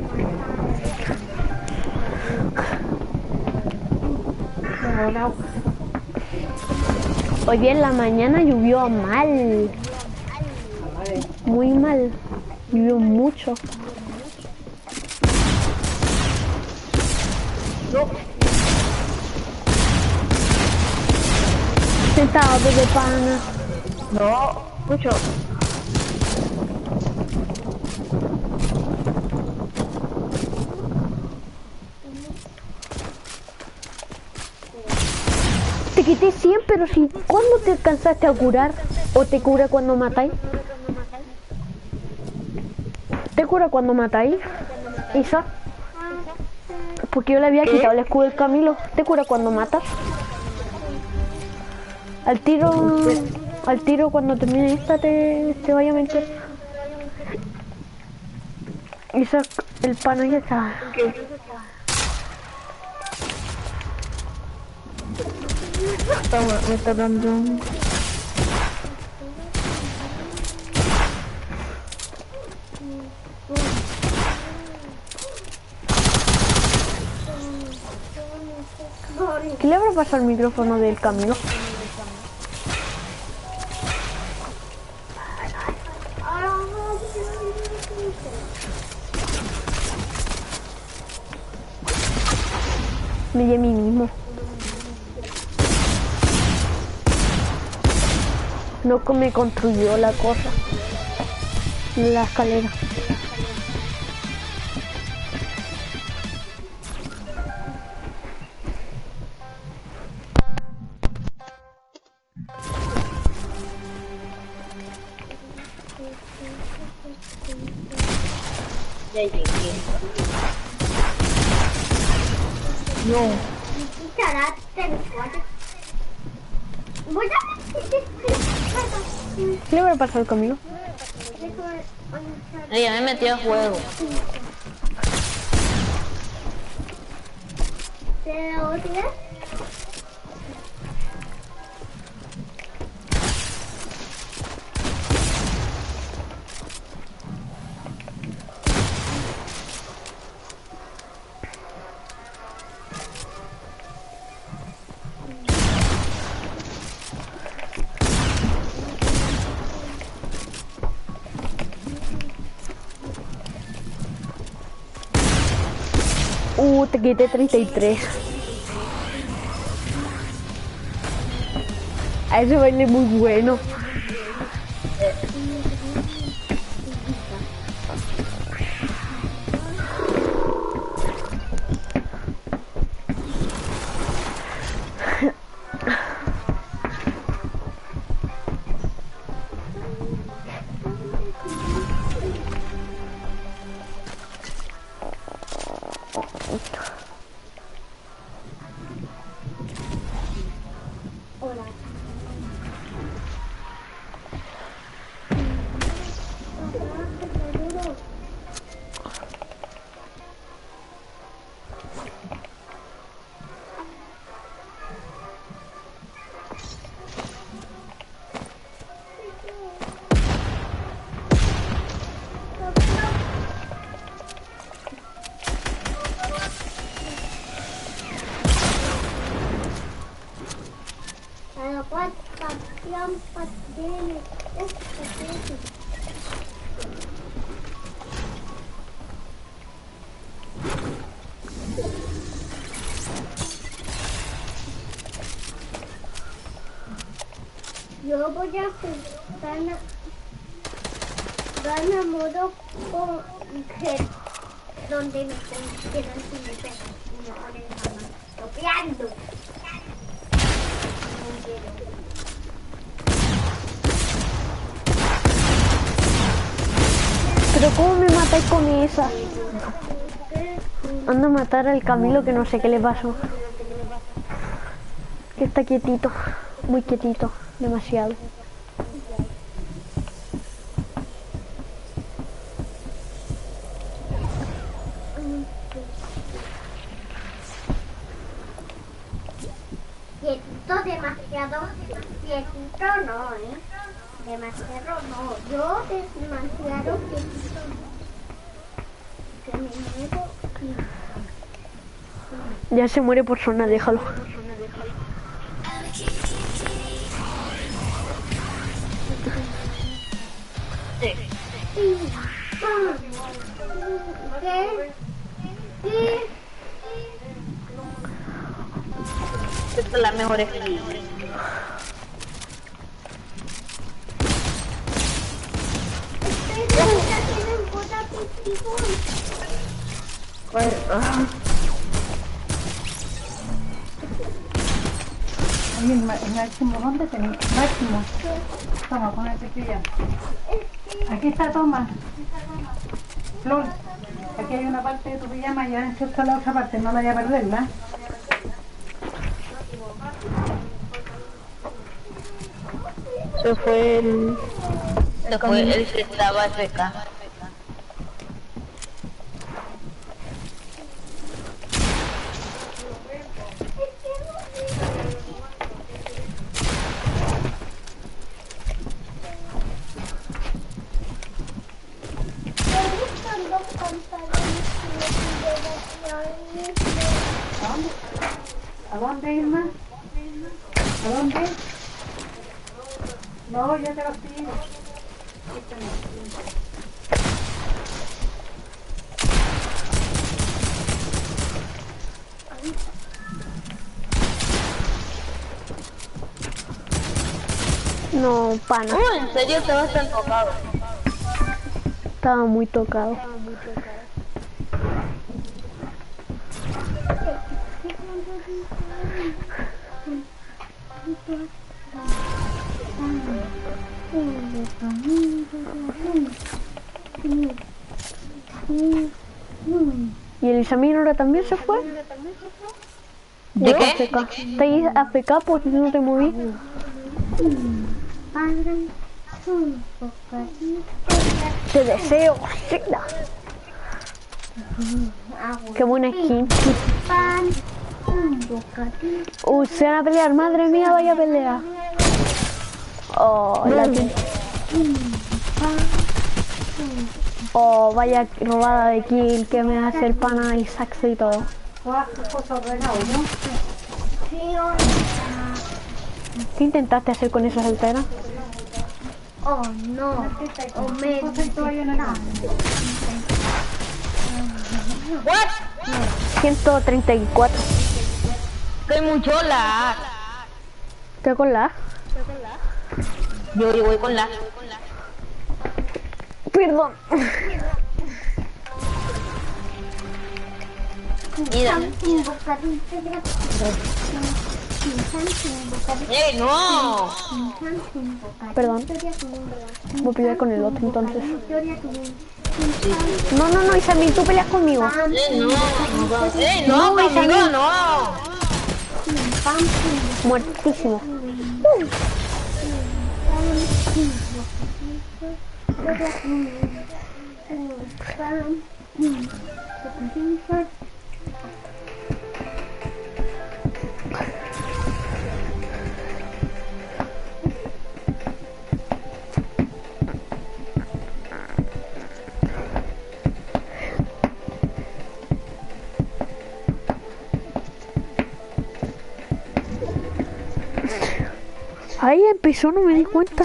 Hoy día en la mañana llovió mal. Muy mal. Llovió mucho. Sentado de pana. No, mucho. Te quité 100, pero si... ¿Cuándo te alcanzaste a curar? ¿O te cura cuando matáis? ¿Te cura cuando matáis? ¿Isa? Porque yo le había quitado el escudo del Camilo. ¿Te cura cuando matas? Al tiro cuando termine esta te vaya a meter. Isa, el pano ya está. Me está dando. ¿Qué le habrá pasado al micrófono del Camilo? Me di a mí mismo. No me construyó la cosa. La escalera. Ya llegué. No. ¿Qué le habrá pasado al Camilo? Ya me metí a juego. Te quité 33. A ese baile muy bueno. Yo voy a gana modo con mujer donde me quedan sin defensa y me ponen jamás copiando. Pero ¿cómo me matáis con esa? Anda a matar al Camilo que no sé qué le pasó. Que está quietito, muy quietito, demasiado. Quietito, demasiado. Quietito no, demasiado no. Yo demasiado quietito. Que me muevo y... Ya se muere por zona, déjalo. ¿Qué? Esta es la mejor esquina. Oye, Máximo, ¿dónde tenés? Máximo. Toma, pon el cepillo. Aquí está, toma. Flor, aquí hay una parte de tu pijama y ahora enchufa la otra parte, no la vaya a perder, ¿verdad? Se fue el... Se fue el que estaba FK. ¿A dónde, Irma? ¿A dónde? No, ya te lo pido. No, pana. ¿En serio estabas tan tocado? Estaba muy tocado. ¿Y el Isamínora también se fue? ¿De qué? AFK. ¿Está ahí AFK porque no te moví? Te deseo, Signa. Qué buena skin. Se van a pelear, madre mía, vaya a pelear. Oh, oh, vaya robada de kill que me hace el pana y saxo y todo. ¿Qué intentaste hacer con esa saltera? Oh no, oh me ¿What? 134. Estoy mucho lag. ¿Qué con la? Yo voy con lag. Perdón. Mira. No. Perdón. Voy a pelear con el otro entonces. No, Isami, tú peleas conmigo. No, conmigo no. Muertísimo. Ahí empezó, no me di cuenta.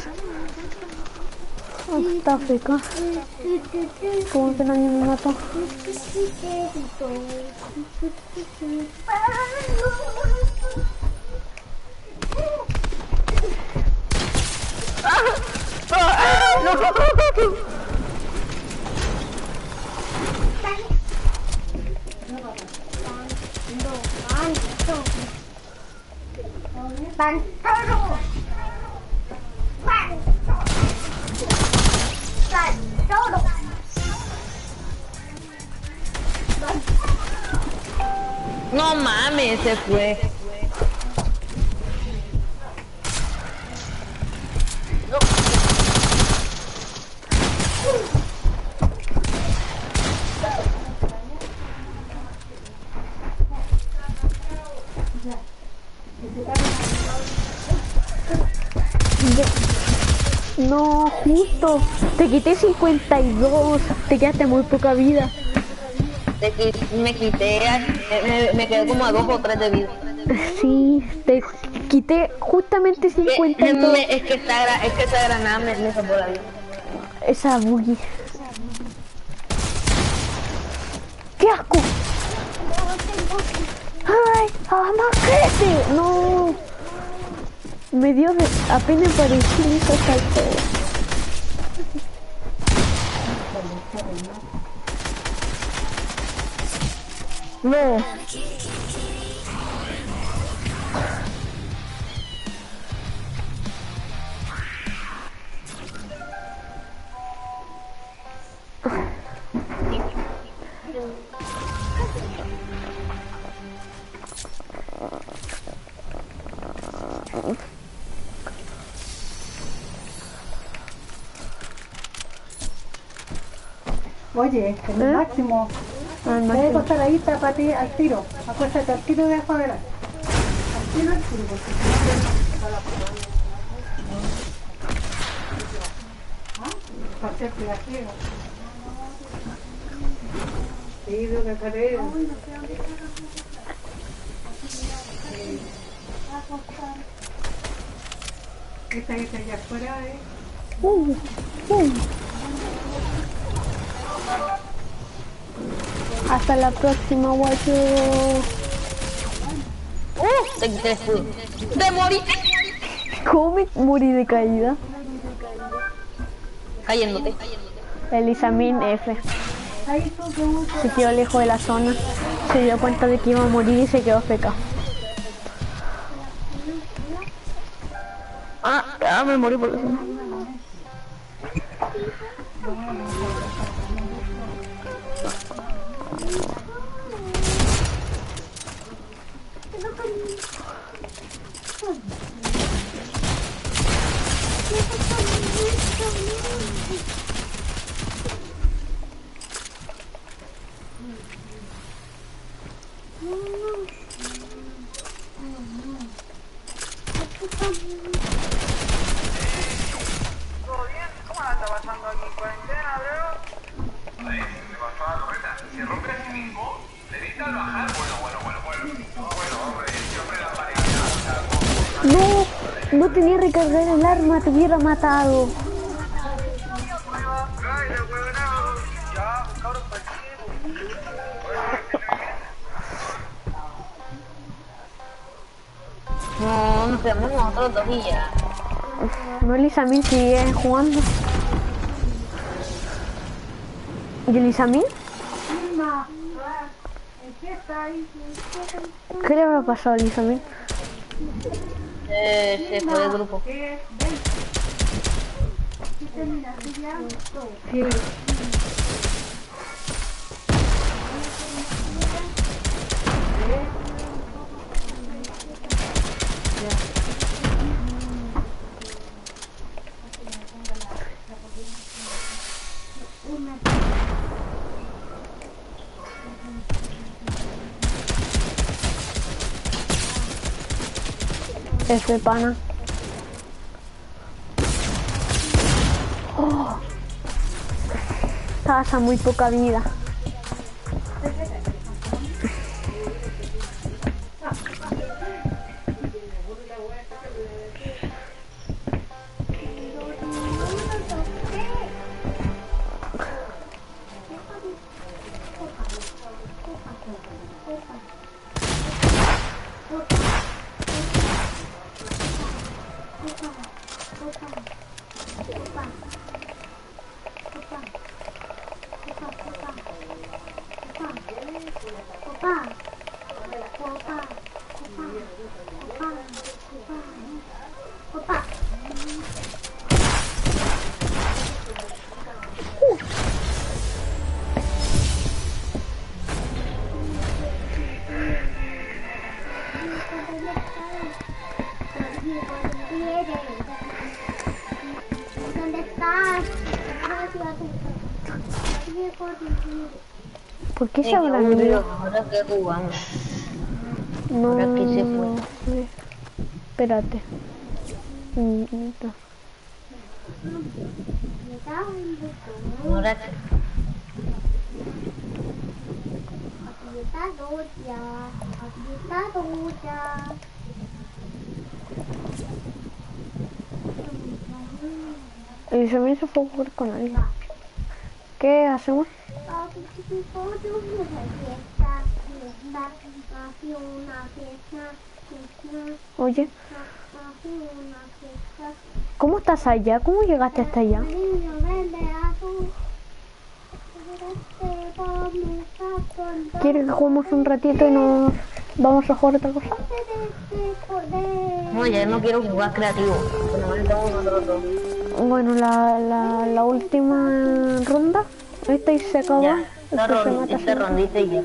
Está feca. ¿Cómo que nadie me mató? No mames, se fue. No, justo. Te quité 52. Te quedaste muy poca vida. Me quedé como a 2 o 3 de vida. Sí, te quité justamente 52. Es que esa granada me salvó la vida. Esa buggy. ¡Qué asco! ¡Ay! ¡Más crece! ¡No! Me dio de... apenas parecí y hizo salto. No. Oye, el máximo. Debe costar ahí, tápate al tiro. Acuéstate al tiro de afuera. Al tiro, porque si no te va a para hacerte la ciega. Sí, de una carrera. Esta que está allá afuera, Hasta la próxima, guacho. Te quité el escudo. ¡Te moriste! ¿Cómo me morí de caída? Cayéndote. Elisamin F. Se quedó lejos de la zona. Se dio cuenta de que iba a morir y se quedó feca. Me morí por eso. No, no tenía que recargar el arma, te hubiera matado. No, nos quedamos nosotros dos y ya. No, Elisamin sigue jugando. ¿Y Elisamin? ¿Qué le habrá pasado a Elisamin? Se fue del grupo. F pana. Oh. Estás a muy poca vida. ¿Por qué se habrán ido? Ahora que jugamos. No, Ahora que se fue. no sé. Espérate. No. Ahora que... Y también se fue a jugar con alguien. ¿Qué hacemos? Oye, ¿cómo estás allá? ¿Cómo llegaste hasta allá? ¿Quieres que juguemos un ratito y nos vamos a jugar otra cosa? No, ya no quiero jugar creativo. Bueno, la última ronda. Esta y se acabó. Ya, Este esta rondita y ya.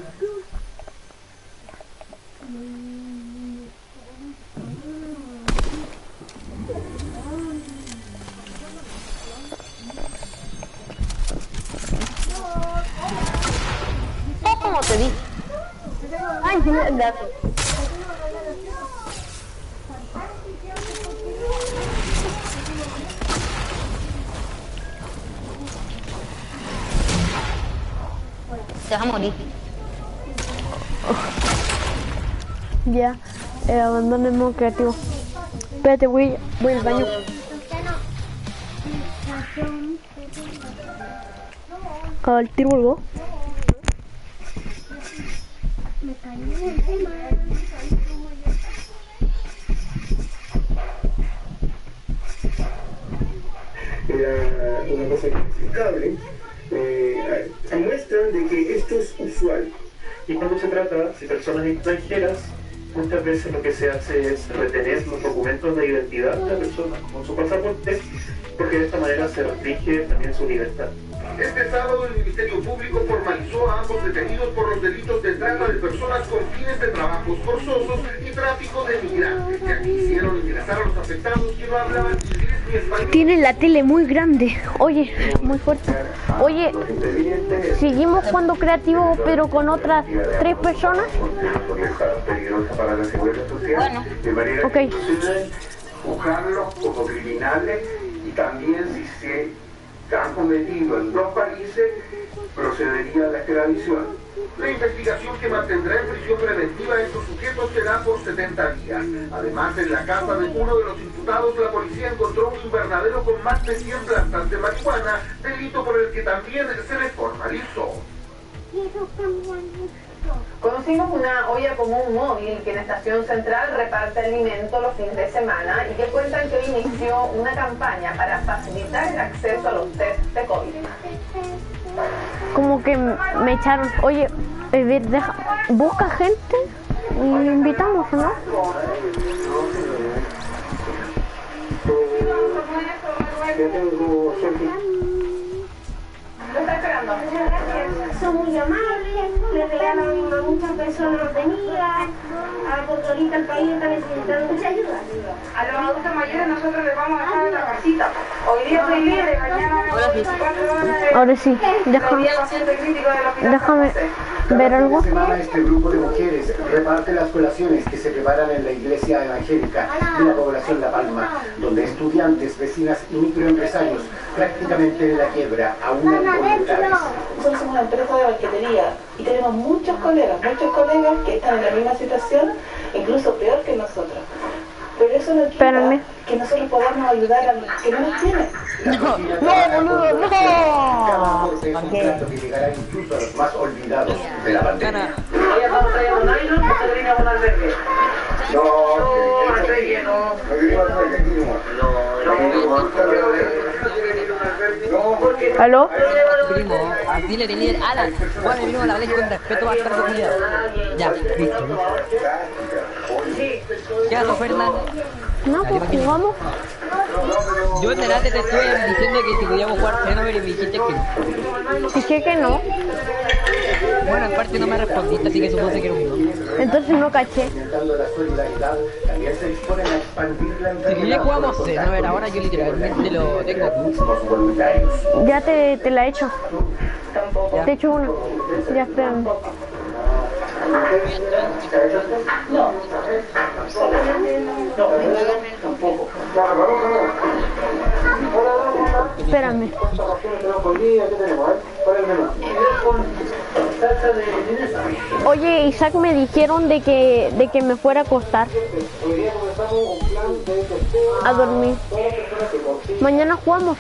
¿Cómo te di? Ay, mira el gato. Te vas a morir. Ya, abandono el modo creativo. Espérate, voy al baño. Al tiro vuelvo. Me cayó encima. Una cosa inexplicable, muestran de que esto es usual. Y cuando se trata de personas extranjeras, muchas veces lo que se hace es retener los documentos de identidad de la persona, como su pasaporte, porque de esta manera se restringe también su libertad. Este sábado el Ministerio Público formalizó a ambos detenidos por los delitos de trata de personas con fines de trabajos forzosos y tráfico de migrantes, que quisieron ingresar a los afectados que no hablaban inglés ni español. Tiene la tele muy grande. Oye, muy fuerte. Oye, seguimos jugando creativo pero con otras 3 personas. Bueno, ok. Juzgarlos como criminales y también si se han cometido en 2 países, procedería a la extradición. La investigación que mantendrá en prisión preventiva a estos sujetos será por 70 días. Además, en la casa de uno de los imputados, la policía encontró un invernadero con más de 100 plantas de marihuana, delito por el que también se les formalizó. Conocimos una olla común móvil que en Estación Central reparte alimento los fines de semana y que cuentan que hoy inició una campaña para facilitar el acceso a los test de COVID. Como que me echaron. Oye, busca gente y invitamos, ¿no? ¿Lo está esperando? Son muy amables, le regalan a muchas personas venidas, porque ahorita el país está necesitando mucha ayuda. A los adultos mayores nosotros les vamos a dejar en la casita. Hoy día estoy libre, mañana 24 horas. Ahora sí, déjame ver algo. Esta semana este grupo de mujeres reparte las colaciones que se preparan en la iglesia evangélica de la población La Palma, donde estudiantes, vecinas y microempresarios prácticamente en la quiebra aún no voluntarios. Nosotros somos una empresa de banquetería y tenemos muchos colegas que están en la misma situación, incluso peor que nosotros. Pero eso no quita que nosotros podamos ayudar a los que no nos tienen. No, boludo, no. Cada aporte es un plato que llegará incluso a los más olvidados de la pandemia. Hoy estamos trayendo nylon, nosotros teníamos un albergue. No, albergue no. No queremos albergue, aquí no. ¿Aló? Primo, así le tenía Alan. Bueno, venimos a la ley con respeto a estar comunidad. Ya, listo. ¿Qué hago, Fernan? No, pues jugamos. Yo en delante te estuve diciendo que si podíamos jugar Sigueme y me dijiste que no. Dije que no. Bueno, en parte no me respondiste, así que supuse que era un no. Entonces no caché. Si ya jugamos Sigueme, ahora yo literalmente lo tengo. Ya te la he hecho. Tampoco. Te echo una. Ya, espérame. No. Tampoco. Espérame. Oye, Isaac, me dijeron de que me fuera a acostar. A dormir. Mañana jugamos.